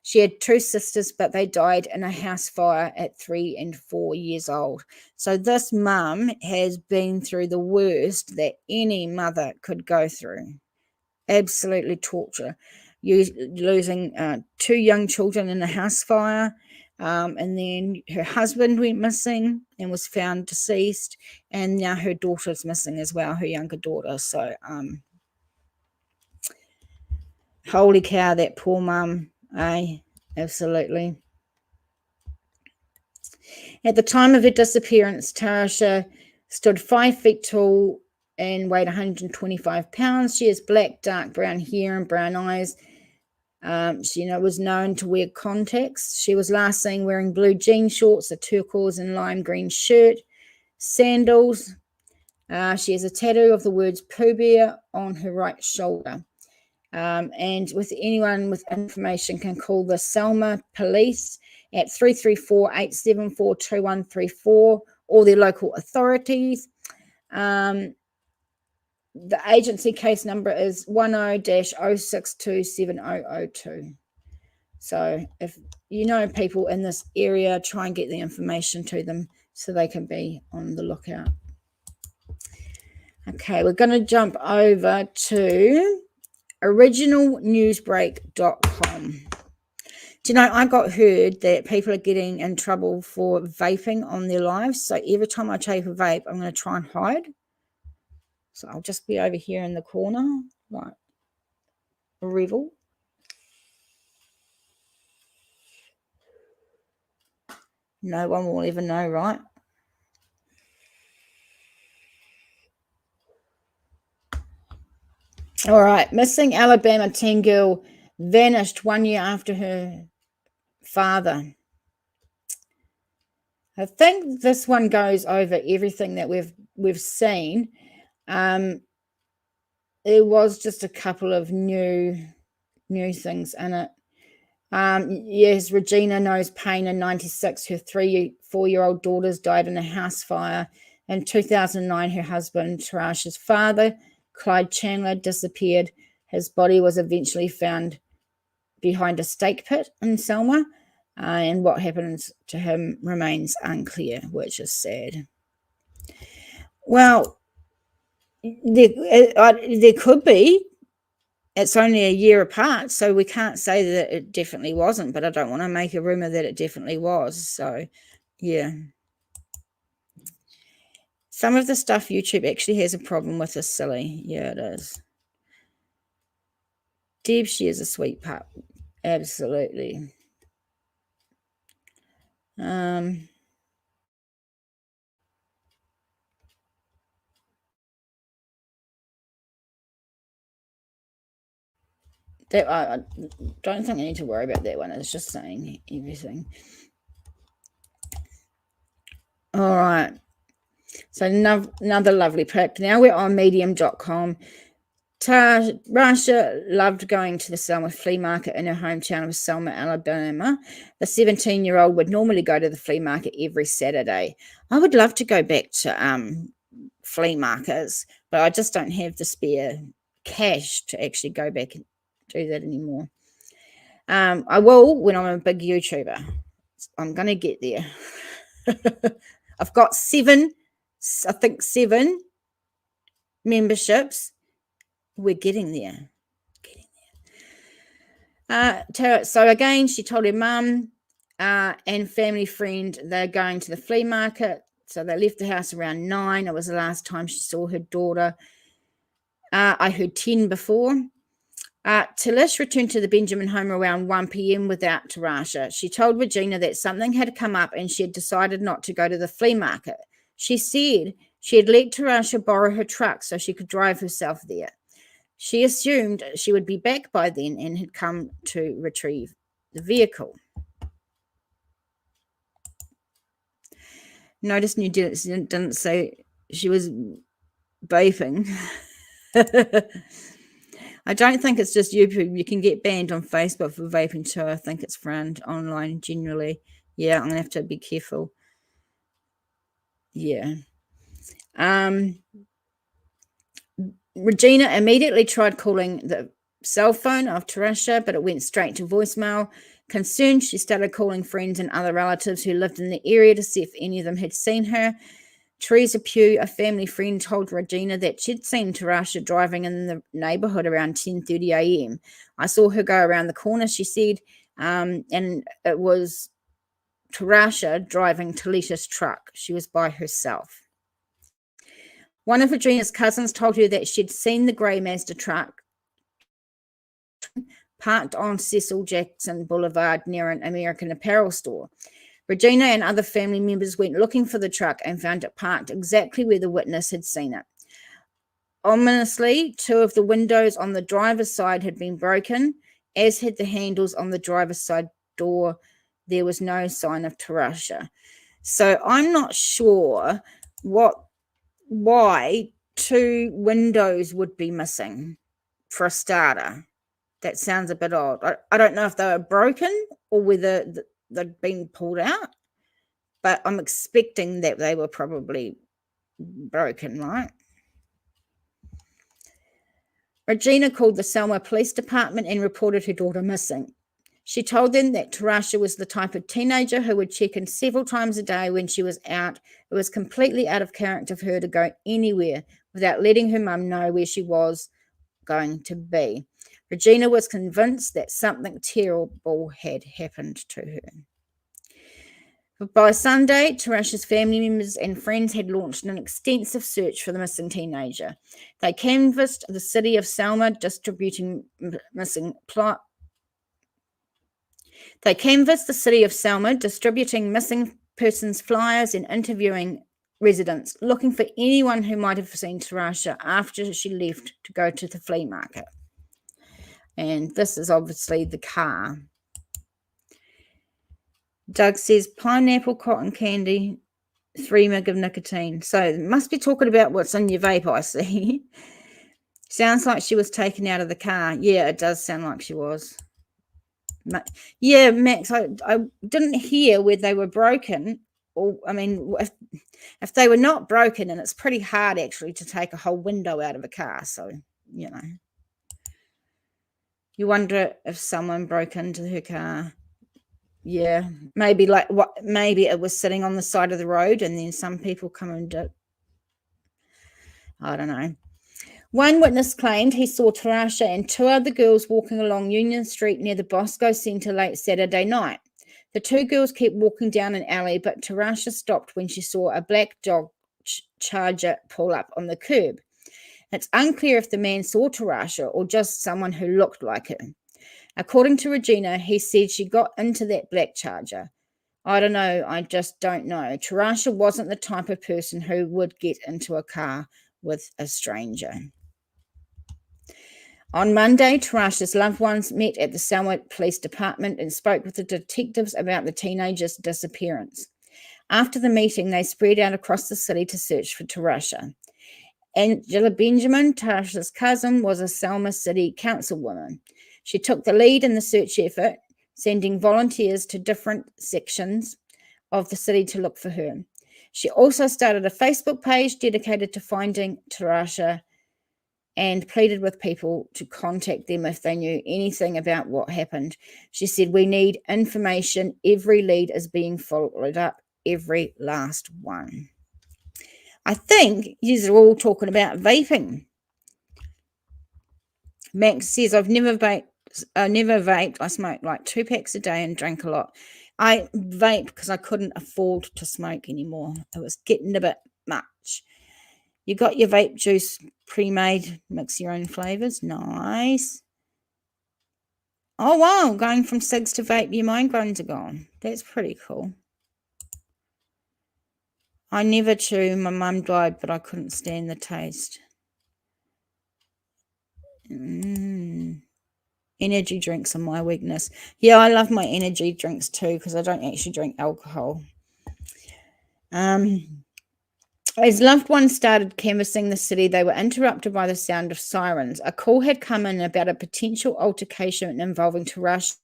She had two sisters, but they died in a house fire at 3 and 4 years old. So this mum has been through the worst that any mother could go through. Absolutely torture. Losing two young children in a house fire. And then her husband went missing and was found deceased. And now her daughter's missing as well, her younger daughter. So, holy cow, that poor mum. Absolutely. At the time of her disappearance, Tarasha stood 5 feet tall and weighed 125 pounds. She has black, dark brown hair and brown eyes. She was known to wear contacts. She was last seen wearing blue jean shorts, a turquoise and lime green shirt, sandals. She has a tattoo of the words Pooh Bear on her right shoulder. And with anyone with information can call the Selma Police at 334-874-2134 or their local authorities. The agency case number is 10-0627002. So if you know people in this area, try and get the information to them so they can be on the lookout. Okay, we're going to jump over to originalnewsbreak.com. Do you know, I got heard that people are getting in trouble for vaping on their lives. So every time I take a vape, I'm going to try and hide. So I'll just be over here in the corner, like a rebel. No one will ever know, right? All right, missing Alabama teen girl vanished 1 year after her father. I think this one goes over everything that we've seen. There was just a couple of new things in it. Yes, Regina knows pain in 96. Her 4-year-old daughters died in a house fire. In 2009, her husband, Tarasha's father, Clyde Chandler, disappeared. His body was eventually found behind a stake pit in Selma, and what happens to him remains unclear, which is sad. Well, there could be. It's only a year apart, so we can't say that it definitely wasn't, but I don't want to make a rumor that it definitely was. So, yeah. Some of the stuff YouTube actually has a problem with is silly. Yeah, it is. Deb, she is a sweet pup. Absolutely. That I don't think I need to worry about that one. It's just saying everything. All right. So another lovely pic. Now we're on medium.com. Tarasha loved going to the Selma flea market in her hometown of Selma, Alabama. The 17-year-old would normally go to the flea market every Saturday. I would love to go back to flea markets, but I just don't have the spare cash to actually go back and do that anymore. I will when I'm a big YouTuber. I'm going to get there. I've got 7 memberships. We're getting there. So again, she told her mum and family friend they're going to the flea market. So they left the house around 9. It was the last time she saw her daughter. I heard 10 before. Talish returned to the Benjamin home around 1 p.m. without Tarasha. She told Regina that something had come up and she had decided not to go to the flea market. She said she had let Tarasha borrow her truck so she could drive herself there. She assumed she would be back by then and had come to retrieve the vehicle. Notice New didn't say she was vaping. I don't think it's just YouTube. You can get banned on Facebook for vaping too. I think it's frowned online generally. Yeah, I'm going to have to be careful. Yeah. Regina immediately tried calling the cell phone of Tarasha, but it went straight to voicemail. Concerned, she started calling friends and other relatives who lived in the area to see if any of them had seen her. Teresa Pugh, a family friend, told Regina that she'd seen Tarasha driving in the neighborhood around 10:30 a.m. I saw her go around the corner, she said, and it was Tarasha driving Talisha's truck. She was by herself. One of Regina's cousins told her that she'd seen the grey Mazda truck parked on Cecil Jackson Boulevard near an American Apparel store. Regina and other family members went looking for the truck and found it parked exactly where the witness had seen it. Ominously, 2 of the windows on the driver's side had been broken, as had the handles on the driver's side door. There was no sign of Tarasha. So I'm not sure why 2 windows would be missing for a starter. That sounds a bit odd. I don't know if they were broken or whether they'd been pulled out, but I'm expecting that they were probably broken, right? Regina called the Selma Police Department and reported her daughter missing. She told them that Tarasha was the type of teenager who would check in several times a day when she was out. It was completely out of character for her to go anywhere without letting her mum know where she was going to be. Regina was convinced that something terrible had happened to her. But by Sunday, Tarasha's family members and friends had launched an extensive search for the missing teenager. They canvassed the city of Selma, distributing missing persons flyers and interviewing residents, looking for anyone who might have seen Tarasha after she left to go to the flea market. And this is obviously the car. Doug says pineapple, cotton candy, 3 mg of nicotine. So it must be talking about what's in your vape, I see. Sounds like she was taken out of the car. Yeah, it does sound like she was. Yeah, Max, I didn't hear where they were broken. Or, I mean, if they were not broken, and it's pretty hard actually to take a whole window out of a car. So, you know, you wonder if someone broke into her car. Yeah, maybe maybe it was sitting on the side of the road and then some people come and did. I don't know. One witness claimed he saw Tarasha and two other girls walking along Union Street near the Bosco Centre late Saturday night. The two girls kept walking down an alley, but Tarasha stopped when she saw a black Dodge Charger pull up on the curb. It's unclear if the man saw Tarasha or just someone who looked like her. According to Regina, he said she got into that black Charger. I don't know. I just don't know. Tarasha wasn't the type of person who would get into a car with a stranger. On Monday, Tarasha's loved ones met at the Selma Police Department and spoke with the detectives about the teenager's disappearance. After the meeting, they spread out across the city to search for Tarasha. Angela Benjamin, Tarasha's cousin, was a Selma City councilwoman. She took the lead in the search effort, sending volunteers to different sections of the city to look for her. She also started a Facebook page dedicated to finding Tarasha and pleaded with people to contact them if they knew anything about what happened. She said, "We need information. Every lead is being followed up, every last one." I think you're all talking about vaping. Max says, I've never vaped. I smoked like 2 packs a day and drank a lot. I vaped because I couldn't afford to smoke anymore. It was getting a bit much. You got your vape juice pre-made, mix your own flavors. Nice. Oh, wow. Going from cigs to vape, your migraines are gone. That's pretty cool. I never chew. My mum died, but I couldn't stand the taste. Energy drinks are my weakness. Yeah, I love my energy drinks too because I don't actually drink alcohol. As loved ones started canvassing the city, they were interrupted by the sound of sirens. A call had come in about a potential altercation involving Tarasha.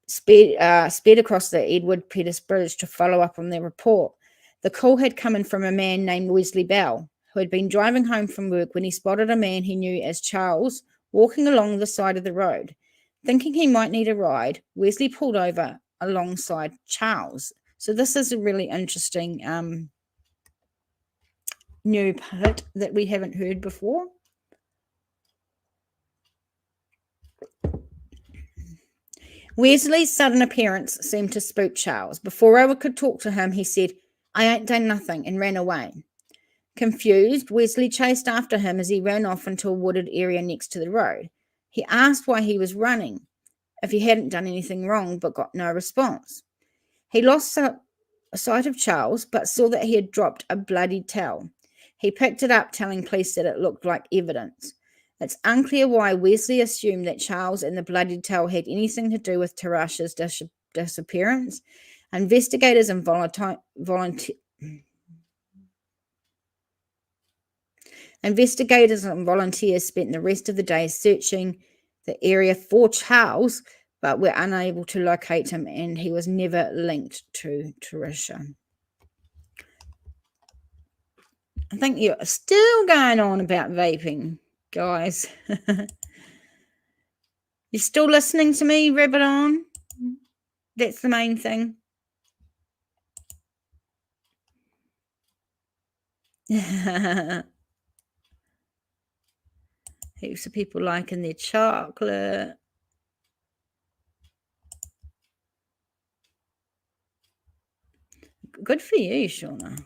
Sped across the Edward Pettus Bridge to follow up on their report. The call had come in from a man named Wesley Bell, who had been driving home from work when he spotted a man he knew as Charles walking along the side of the road. Thinking he might need a ride, Wesley pulled over alongside Charles. So this is a really interesting new part that we haven't heard before. Wesley's sudden appearance seemed to spook Charles. Before I could talk to him, he said, "I ain't done nothing," and ran away. Confused, Wesley chased after him as he ran off into a wooded area next to the road. He asked why he was running, if he hadn't done anything wrong, but got no response. He lost sight of Charles, but saw that he had dropped a bloody towel. He picked it up, telling police that it looked like evidence. It's unclear why Wesley assumed that Charles and the bloody towel had anything to do with Tarasha's disappearance. Investigators and volunteers spent the rest of the day searching the area for Charles, but were unable to locate him, and he was never linked to Tarasha. I think you're still going on about vaping, guys. You're still listening to me, ribbon on? That's the main thing. Heaps of people liking their chocolate. Good for you, Shauna.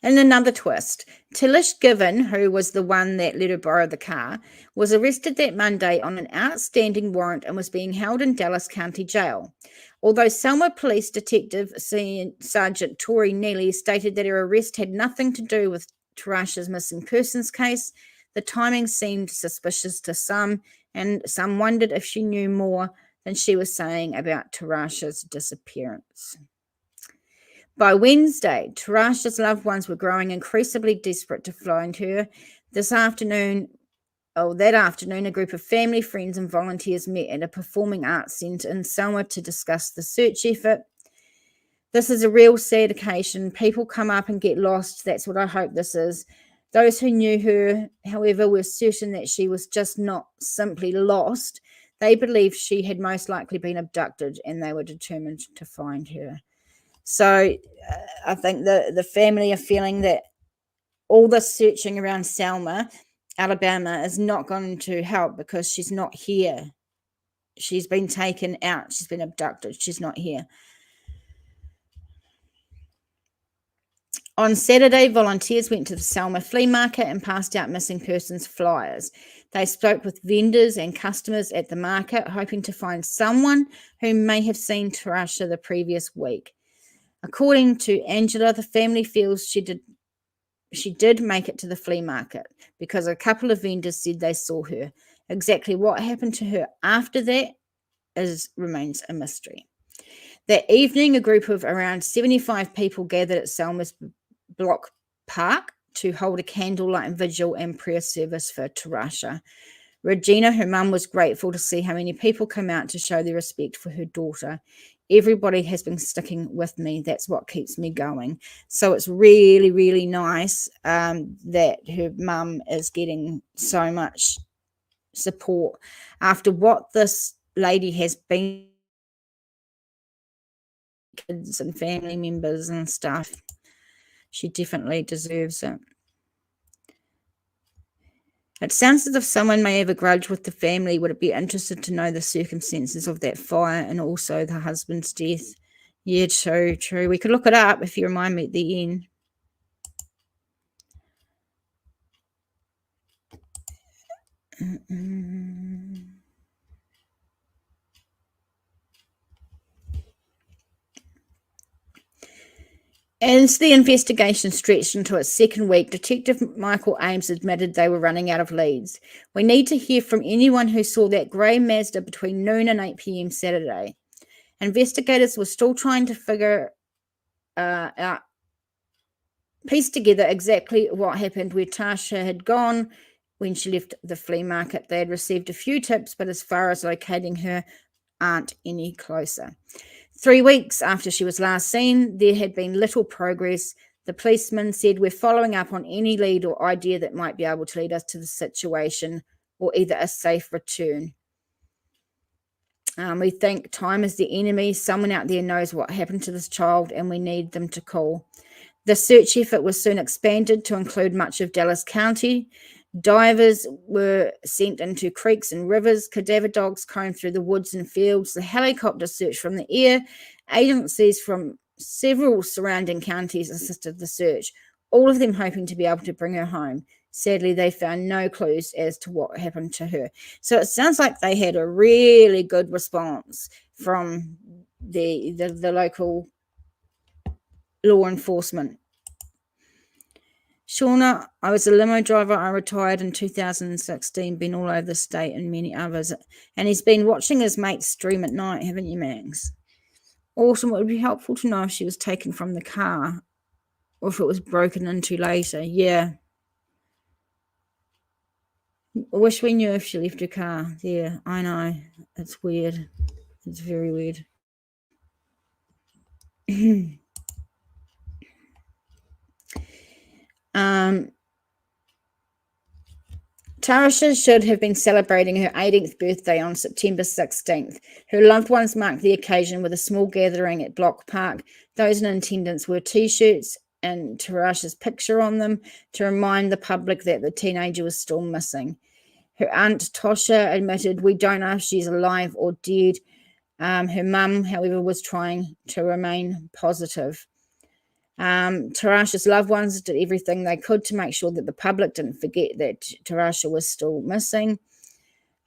In another twist, Tillish Given, who was the one that let her borrow the car, was arrested that Monday on an outstanding warrant and was being held in Dallas County Jail. Although Selma Police Detective Sergeant Tori Neely stated that her arrest had nothing to do with Tarasha's missing persons case, the timing seemed suspicious to some, and some wondered if she knew more than she was saying about Tarasha's disappearance. By Wednesday, Tarasha's loved ones were growing increasingly desperate to find her. That afternoon, a group of family, friends, and volunteers met at a performing arts centre in Selma to discuss the search effort. This is a real sad occasion. People come up and get lost. That's what I hope this is. Those who knew her, however, were certain that she was just not simply lost. They believed she had most likely been abducted, and they were determined to find her. So I think the family are feeling that all this searching around Selma, Alabama, is not going to help because she's not here. She's been taken out. She's been abducted. She's not here. On Saturday, volunteers went to the Selma flea market and passed out missing persons flyers. They spoke with vendors and customers at the market, hoping to find someone who may have seen Tarasha the previous week. According to Angela, the family feels she did make it to the flea market because a couple of vendors said they saw her. Exactly what happened to her after that remains a mystery. That evening, a group of around 75 people gathered at Selma's Block Park to hold a candlelight vigil and prayer service for Tarasha. Regina, her mum, was grateful to see how many people come out to show their respect for her daughter. Everybody has been sticking with me. That's what keeps me going. So it's really, really nice that her mum is getting so much support after what this lady has been, kids and family members and stuff. She definitely deserves it. It sounds as if someone may have a grudge with the family. Would it be interested to know the circumstances of that fire and also the husband's death? Yeah, true. We could look it up if you remind me at the end. As the investigation stretched into its second week, Detective Michael Ames admitted they were running out of leads. We need to hear from anyone who saw that grey Mazda between noon and 8 p.m. Saturday. Investigators were still trying to piece together exactly what happened where Tarasha had gone when she left the flea market. They had received a few tips, but as far as locating her, aren't any closer. 3 weeks after she was last seen, there had been little progress. The policeman said, "We're following up on any lead or idea that might be able to lead us to the situation or either a safe return. We think time is the enemy. Someone out there knows what happened to this child and we need them to call." The search effort was soon expanded to include much of Dallas County. Divers were sent into creeks and rivers. Cadaver dogs combed through the woods and fields. The helicopter search from the air. Agencies from several surrounding counties assisted the search, all of them hoping to be able to bring her home. Sadly, they found no clues as to what happened to her. So it sounds like they had a really good response from the local law enforcement. Shauna, I was a limo driver. I retired in 2016, been all over the state and many others. And he's been watching his mates stream at night, haven't you, Max? Awesome. It would be helpful to know if she was taken from the car or if it was broken into later. Yeah. I wish we knew if she left her car. Yeah, I know. It's weird. It's very weird. Tarasha should have been celebrating her 18th birthday on September 16th. Her loved ones marked the occasion with a small gathering at Block Park. Those in attendance wore T-shirts and Tarasha's picture on them to remind the public that the teenager was still missing. Her aunt Tosha admitted, "We don't know if she's alive or dead." Her mum, however, was trying to remain positive. Tarasha's loved ones did everything they could to make sure that the public didn't forget that Tarasha was still missing.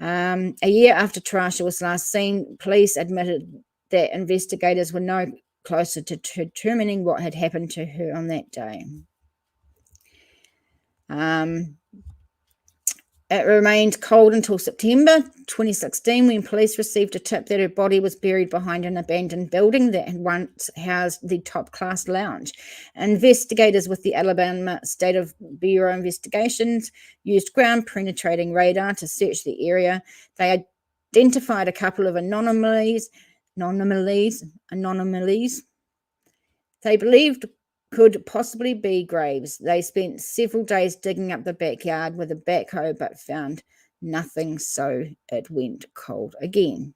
A year after Tarasha was last seen, police admitted that investigators were no closer to determining what had happened to her on that day. It remained cold until September 2016 when police received a tip that her body was buried behind an abandoned building that had once housed the top-class lounge. Investigators with the Alabama State of Bureau Investigations used ground-penetrating radar to search the area. They identified a couple of anomalies they believed could possibly be graves. They spent several days digging up the backyard with a backhoe but found nothing, so it went cold again.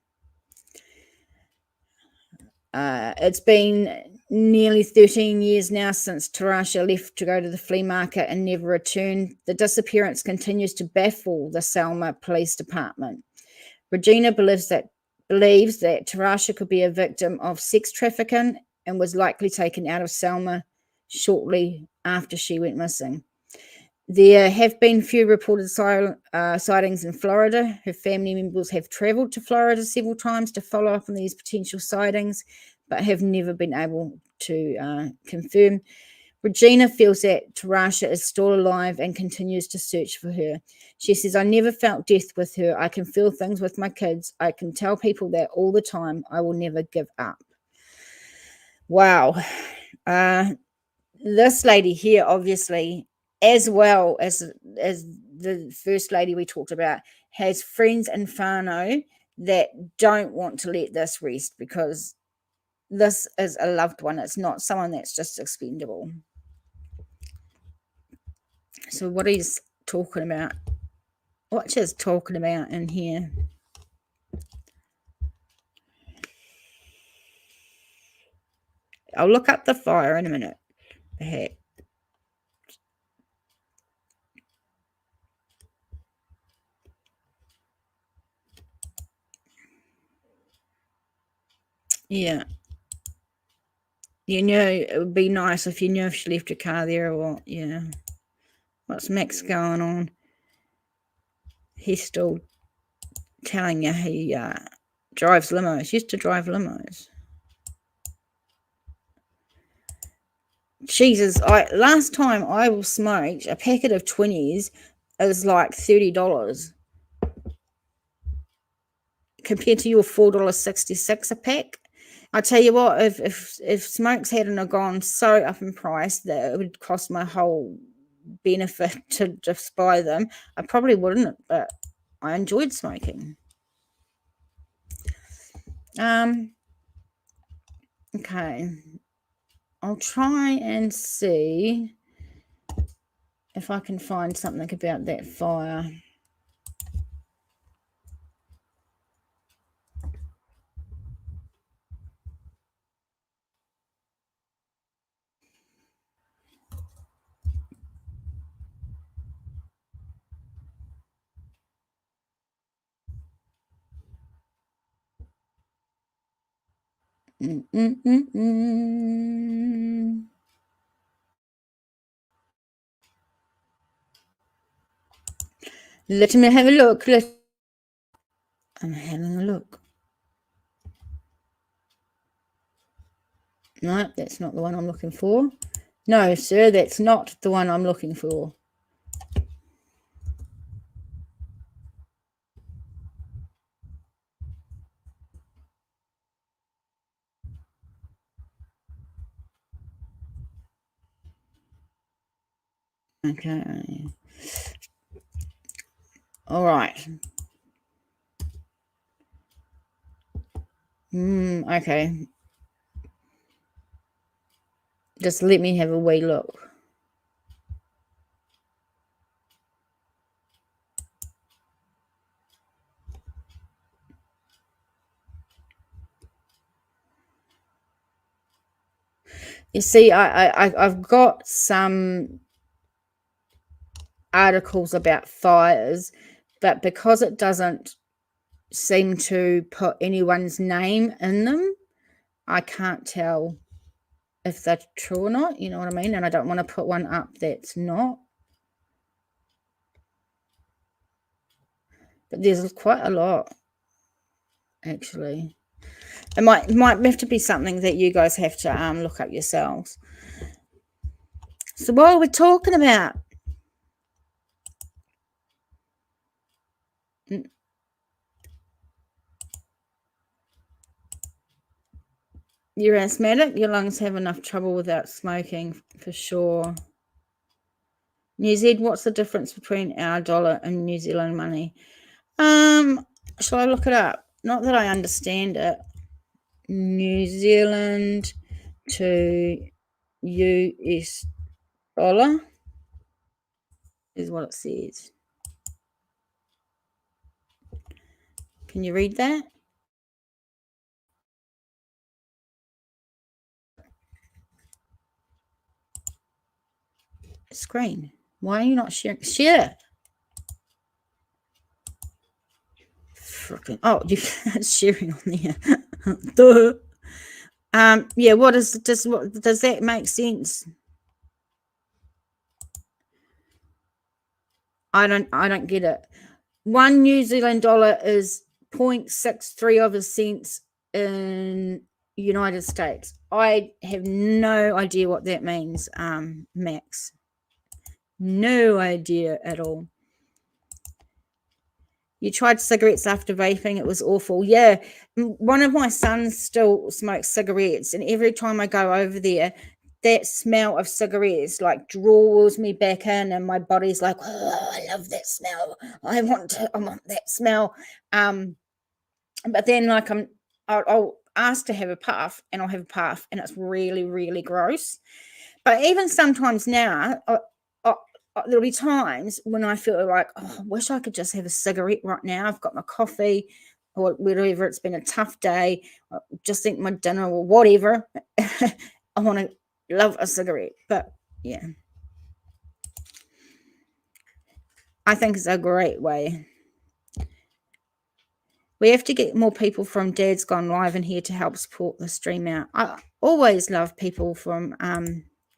It's been nearly 13 years now since Tarasha left to go to the flea market and never returned. The disappearance continues to baffle the Selma Police Department. Regina believes that Tarasha could be a victim of sex trafficking and was likely taken out of Selma shortly after she went missing. There have been few reported sightings in Florida. Her family members have traveled to Florida several times to follow up on these potential sightings, but have never been able to confirm. Regina feels that Tarasha is still alive and continues to search for her. She says, I never felt death with her. I can feel things with my kids. I can tell people that all the time. I will never give up. Wow. This lady here, obviously, as well as the first lady we talked about, has friends in Fano that don't want to let this rest because this is a loved one. It's not someone that's just expendable. So what he's talking about, what she's talking about in here. I'll look up the fire in a minute. Perhaps. Yeah. You know, it would be nice if you knew if she left her car there or what. Yeah. What's Max going on? He's still telling you he drives limos. Used to drive limos. Jesus, last time I smoked a packet of 20s is like $30 compared to your $4.66 a pack. I tell you what, if smokes hadn't gone so up in price that it would cost my whole benefit to just buy them, I probably wouldn't, but I enjoyed smoking. Okay. I'll try and see if I can find something about that fire. Let me have a look. I'm having a look. No, that's not the one I'm looking for. No, sir, that's not the one I'm looking for. Okay. All right. Okay. Just let me have a wee look. You see, I've got some articles about fires, but because it doesn't seem to put anyone's name in them, I can't tell if they're true or not, you know what I mean? And I don't want to put one up that's not. But there's quite a lot, actually. It might have to be something that you guys have to look up yourselves. So what are we talking about? You're asthmatic. Your lungs have enough trouble without smoking, for sure. New Zealand, what's the difference between our dollar and New Zealand money? Shall I look it up? Not that I understand it. New Zealand to US dollar is what it says. Can you read that? Screen. Why are you not sharing? Share. Freaking. Oh, you're sharing on there. Duh. Yeah. What does that make sense? I don't get it. 1 New Zealand dollar is 0.63 of a cent in United States. I have no idea what that means, Max. No idea at all. You tried cigarettes after vaping. It was awful. Yeah. One of my sons still smokes cigarettes, and every time I go over there, that smell of cigarettes like draws me back in, and my body's like, oh, I love that smell. I want that smell. But then like I'll ask to have a puff, and I'll have a puff, and it's really, really gross. But even sometimes now, there'll be times when I feel like, oh, I wish I could just have a cigarette right now. I've got my coffee or whatever. It's been a tough day. I just eat my dinner or whatever. I want to love a cigarette. But yeah, I think it's a great way. We have to get more people from Dad's Gone Live in here to help support the stream out. I always love people from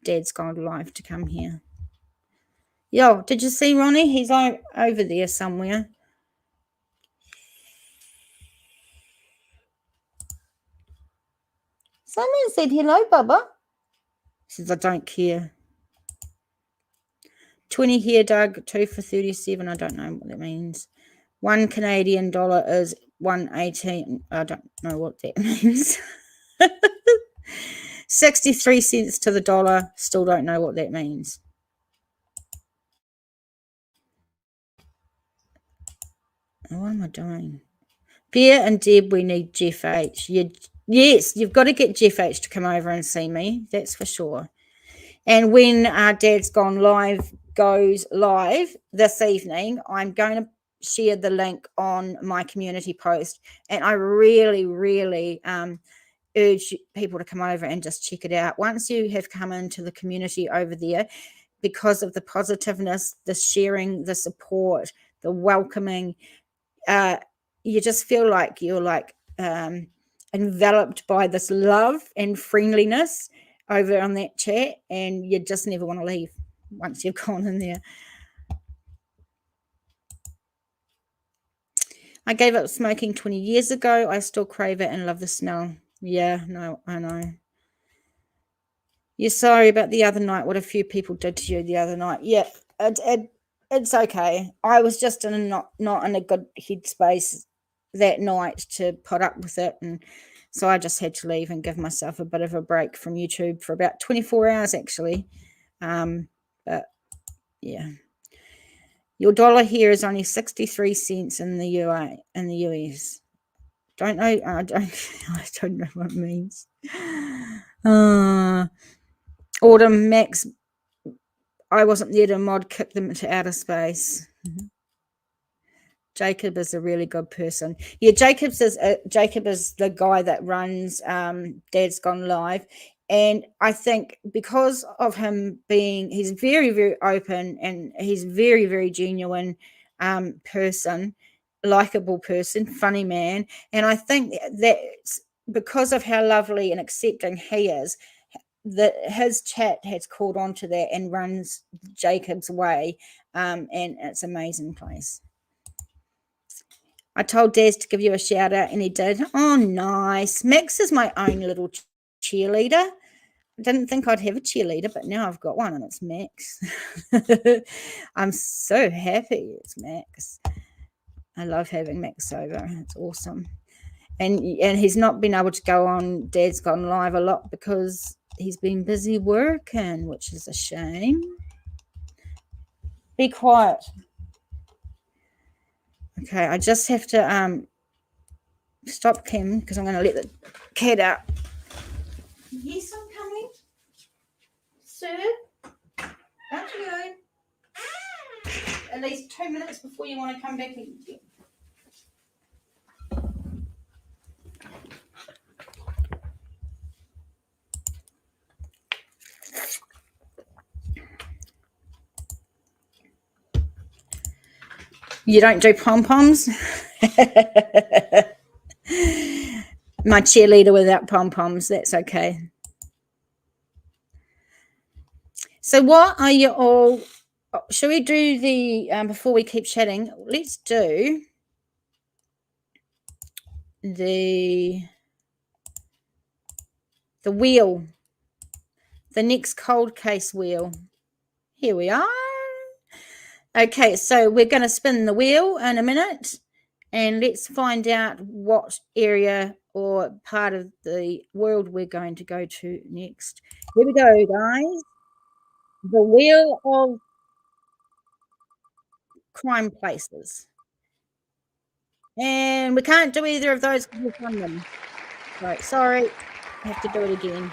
Dad's Gone Live to come here. Yo, did you see Ronnie? He's over there somewhere. Someone said hello, Bubba. He says, I don't care. 20 here, Doug. 2 for 37. I don't know what that means. 1 Canadian dollar is 1.18. I don't know what that means. 63 cents to the dollar. Still don't know what that means. What am I doing? Bear and Deb, we need Jeff H. Yes, you've got to get Jeff H to come over and see me. That's for sure. And when Dad's Gone Live goes live this evening, I'm going to share the link on my community post. And I really, really urge people to come over and just check it out. Once you have come into the community over there, because of the positiveness, the sharing, the support, the welcoming, you just feel like you're like enveloped by this love and friendliness over on that chat, and you just never want to leave once you've gone in there. I gave up smoking 20 years ago. I still crave it and love the smell. Yeah, no, I know. You're sorry about the other night, what a few people did to you the other night. Yeah, it's okay. I was just not in a good headspace that night to put up with it, and so I just had to leave and give myself a bit of a break from YouTube for about 24 hours actually. But yeah, your dollar here is only 63 cents in the US. Don't know. I don't know what it means. Autumn Max, I wasn't there to mod kick them into outer space. Jacob is a really good person. Yeah, Jacob is the guy that runs Dad's Gone Live. And I think because of him he's very, very open, and he's very, very genuine person, likable person, funny man. And I think that's because of how lovely and accepting he is, that his chat has called on to that and runs Jacob's way. And it's an amazing place. I told Daz to give you a shout out, and he did. Oh, nice. Max is my own little cheerleader. I didn't think I'd have a cheerleader, but now I've got one, and it's Max. I'm so happy it's Max. I love having Max over. It's awesome. And he's not been able to go on Dad's Gone Live a lot because he's been busy working, which is a shame. Be quiet. Okay, I just have to stop Kim because I'm going to let the cat out. Yes, I'm coming. Sir, out you go. At least 2 minutes before you want to come back in. You don't do pom-poms? My cheerleader without pom-poms, that's okay. So what are you all, shall we do the, before we keep chatting, let's do the wheel, the next cold case wheel. Here we are. Okay, so we're going to spin the wheel in a minute and let's find out what area or part of the world we're going to go to next. Here we go, guys. The wheel of crime places. And we can't do either of those because we've done them. Right, sorry. I have to do it again.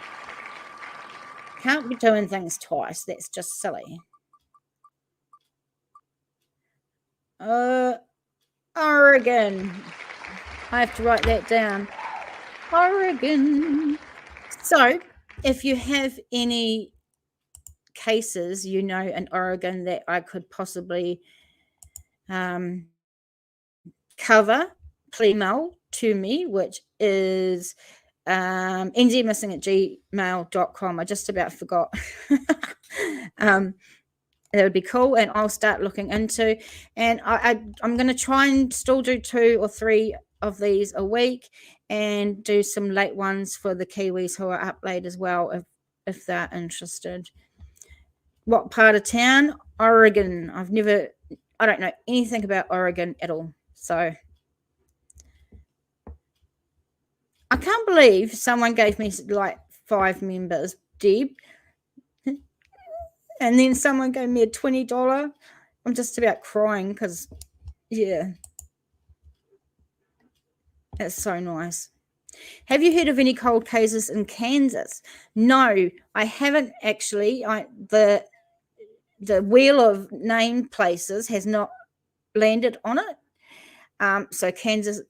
Can't be doing things twice. That's just silly. Oregon. I have to write that down. Oregon. So, if you have any cases, you know, in Oregon that I could possibly cover, please email to me, which is nzmissing@gmail.com. I just about forgot. That would be cool, and I'll start looking into. And I'm going to try and still do 2 or 3 of these a week, and do some late ones for the Kiwis who are up late as well, if they're interested. What part of town? Oregon. I don't know anything about Oregon at all. So I can't believe someone gave me like 5 members, Deb. And then someone gave me a $20. I'm just about crying because, yeah, it's so nice. Have you heard of any cold cases in Kansas? No, I haven't actually. The wheel of named places has not landed on it. So Kansas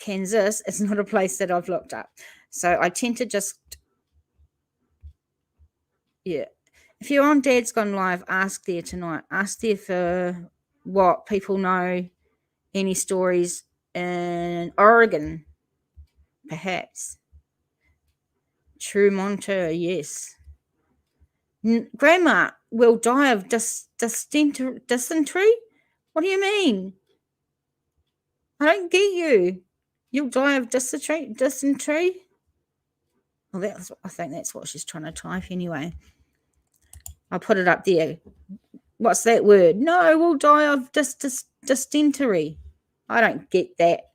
is not a place that I've looked up. So I tend to just, yeah. If you're on Dad's Gone Live, ask there tonight. Ask there for what people know, any stories in Oregon, perhaps. True Monteur, yes. Grandma will die of dysentery? What do you mean? I don't get you. You'll die of dysentery? Well, I think that's what she's trying to type anyway. I'll put it up there. What's that word? No, we'll die of dysentery. I don't get that.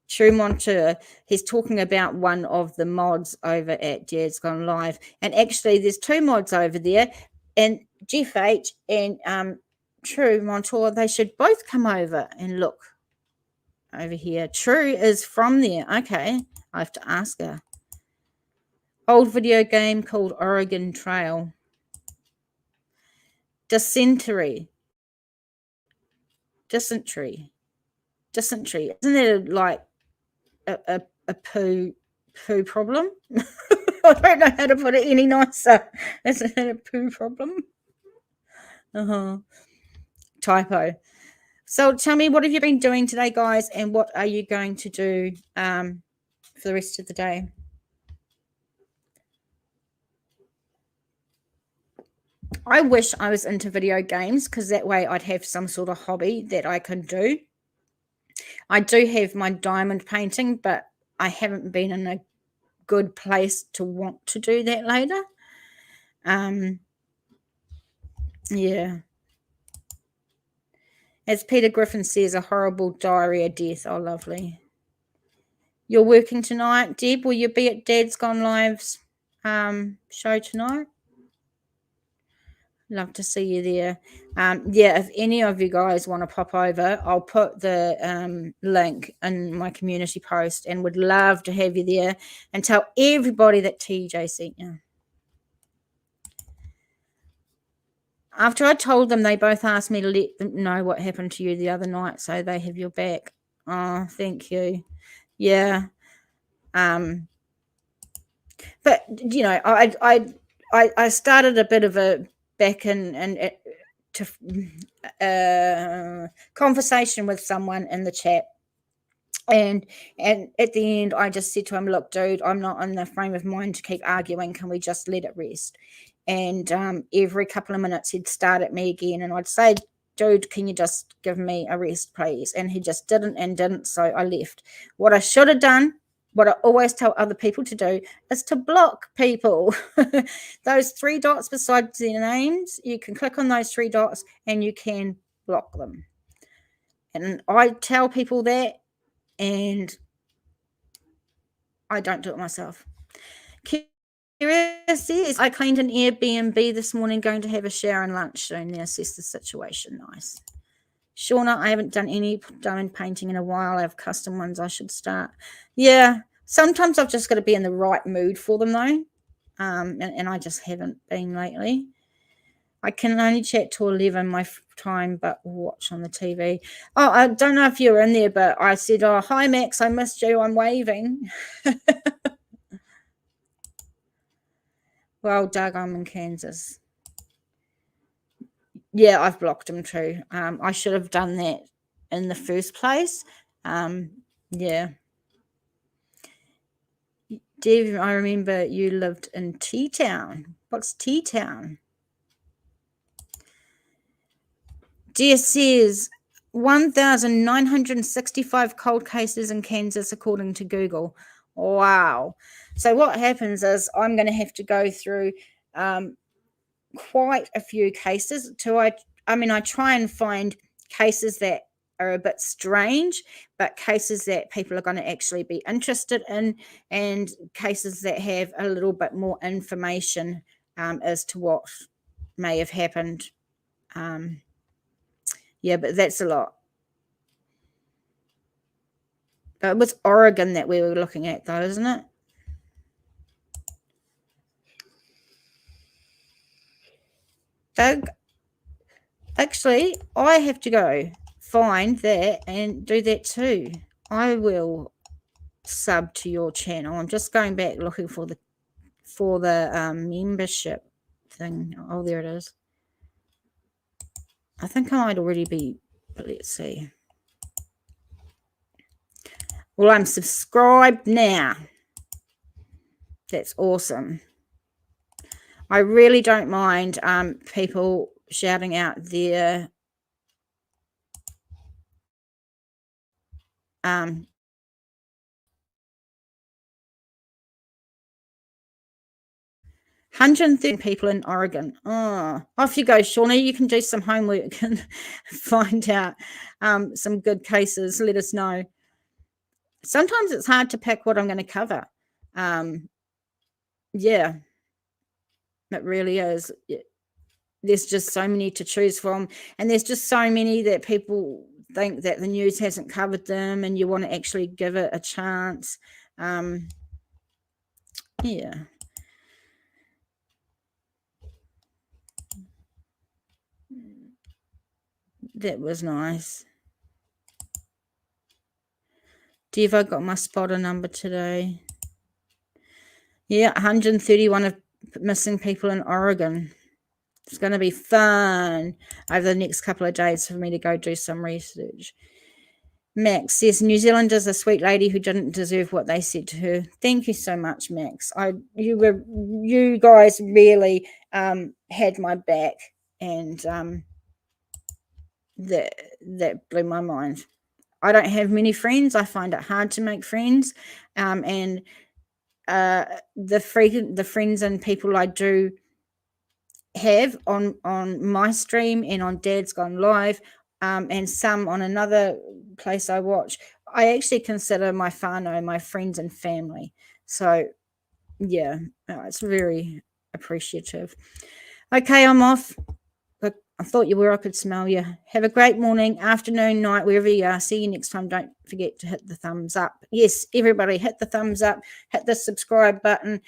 True Monteur, he's talking about one of the mods over at Dad's Gone Live. And actually, there's 2 mods over there. And Jeff H and True Monteur, they should both come over and look over here. True is from there. Okay, I have to ask her. Old video game called Oregon Trail. Dysentery. Isn't it like a poo problem? I don't know how to put it any nicer. Isn't it a poo problem? Typo. So tell me, what have you been doing today, guys, and what are you going to do for the rest of the day? I wish I was into video games because that way I'd have some sort of hobby that I can do. I do have my diamond painting, but I haven't been in a good place to want to do that later. Yeah. As Peter Griffin says, a horrible diarrhea death. Oh, lovely. You're working tonight, Deb? Will you be at Dad's Gone Live's show tonight? Love to see you there. Yeah, if any of you guys want to pop over, I'll put the link in my community post, and would love to have you there and tell everybody that TJ sent you. After I told them, they both asked me to let them know what happened to you the other night, so they have your back. Oh, thank you. Yeah. But you know, I started a bit of a back and conversation with someone in the chat, and at the end I just said to him, look, dude, I'm not in the frame of mind to keep arguing. Can we just let it rest? And every couple of minutes he'd start at me again, and I'd say, dude, can you just give me a rest, please? And he just didn't, so I left. What I should have done, what I always tell other people to do, is to block people. Those 3 dots beside their names, you can click on those 3 dots and you can block them. And I tell people that, and I don't do it myself. Kira says, I cleaned an Airbnb this morning, going to have a shower and lunch soon. They assess the situation. Nice. Shauna, I haven't done any diamond painting in a while. I have custom ones I should start. Yeah, sometimes I've just got to be in the right mood for them, though. And I just haven't been lately. I can only chat till 11 my time, but watch on the TV. Oh, I don't know if you were in there, but I said, oh, hi, Max, I missed you. I'm waving. Well, Doug, I'm in Kansas. Yeah, I've blocked him too. I should have done that in the first place. Yeah. Dave, I remember you lived in T-Town. What's T-Town? Dear says 1,965 cold cases in Kansas, according to Google. Wow. So what happens is I'm going to have to go through quite a few cases I try and find cases that are a bit strange, but cases that people are going to actually be interested in, and cases that have a little bit more information as to what may have happened. Yeah, but that's a lot. It was Oregon that we were looking at, though, isn't it? Doug, actually, I have to go find that and do that too. I will sub to your channel. I'm just going back looking for the membership thing. Oh, there it is. I think I might already be, but let's see. Well, I'm subscribed now. That's awesome. I really don't mind people shouting out their 130 people in Oregon. Oh, off you go, Shauna. You can do some homework and find out some good cases. Let us know. Sometimes it's hard to pick what I'm going to cover. Yeah, it really is. There's just so many to choose from, and there's just so many that people think that the news hasn't covered them, and you want to actually give it a chance. Yeah. That was nice. Dev, I got my spotter number today. Yeah, 131 of missing people in Oregon. It's going to be fun over the next couple of days for me to go do some research. Max says, New Zealand is a sweet lady who didn't deserve what they said to her. Thank you so much, Max. You guys really had my back, and that blew my mind. I don't have many friends. I find it hard to make friends, and the friends and people I do have on my stream and on Dad's Gone Live, and some on another place I watch. I actually consider my whānau my friends and family. So, yeah, it's very appreciative. Okay, I'm off. But I thought you were. I could smell you. Have a great morning, afternoon, night, wherever you are. See you next time. Don't forget to hit the thumbs up. Yes, everybody, hit the thumbs up. Hit the subscribe button.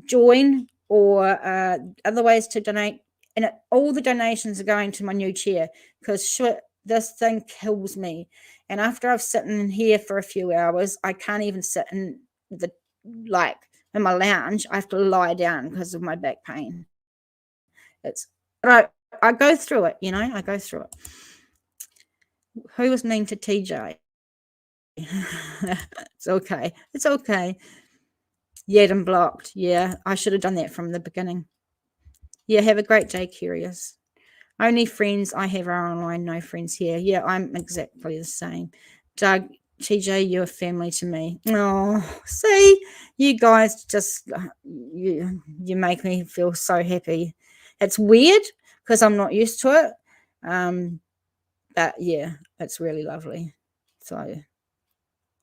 Join or other ways to donate. And all the donations are going to my new chair because this thing kills me. And after I've sat in here for a few hours, I can't even sit in in my lounge. I have to lie down because of my back pain. But I go through it, I go through it. Who was mean to TJ? It's okay. It's okay. Yet and blocked. Yeah, I should have done that from the beginning. Yeah, have a great day, Curious. Only friends I have are online, no friends here. Yeah, I'm exactly the same. Doug, TJ, you're family to me. Oh, see, you guys just, you make me feel so happy. It's weird because I'm not used to it. But yeah, it's really lovely. So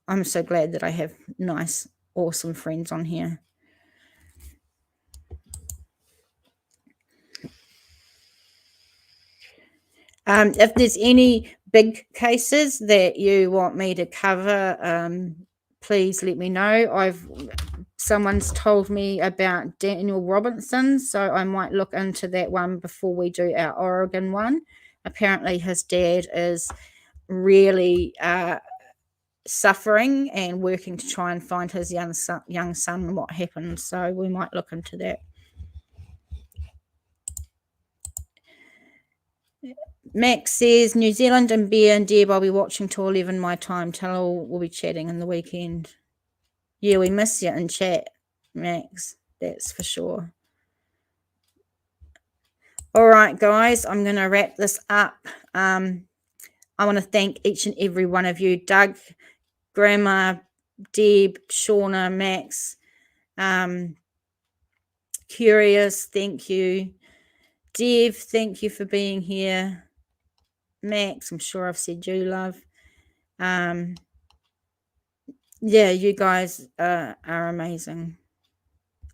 I'm so glad that I have nice, awesome friends on here. If there's any big cases that you want me to cover, please let me know. Someone's told me about Daniel Robinson, so I might look into that one before we do our Oregon one. Apparently his dad is really suffering and working to try and find his young son and what happened, so we might look into that. Max says, New Zealand and Bear and Deb, I'll be watching till 11 my time. Till we'll be chatting in the weekend. Yeah, we miss you in chat, Max. That's for sure. All right, guys, I'm going to wrap this up. I want to thank each and every one of you. Doug, Grandma, Deb, Shauna, Max, Curious, thank you. Deb, thank you for being here. Max, I'm sure I've said you, love. Yeah, you guys are amazing.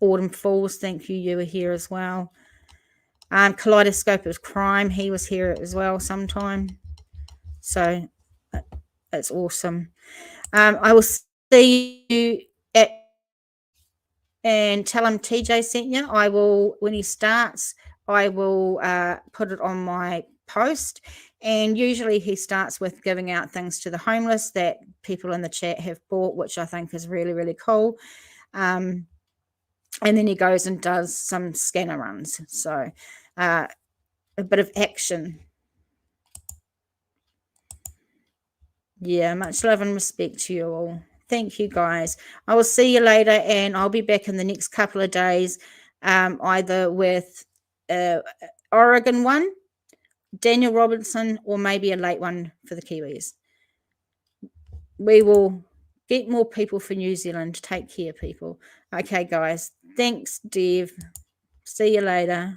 Autumn Falls, thank you. You were here as well. Kaleidoscope of Crime, he was here as well sometime. So that's awesome. I will see you and tell him TJ sent you. I will, when he starts, I will put it on my post. And usually he starts with giving out things to the homeless that people in the chat have bought, which I think is really, really cool. And then he goes and does some scanner runs. So a bit of action. Yeah, much love and respect to you all. Thank you, guys. I will see you later, and I'll be back in the next couple of days, either with Oregon one, Daniel Robinson, or maybe a late one for the Kiwis. We will get more people for New Zealand. Take care, people. Okay, guys. Thanks, Dev. See you later.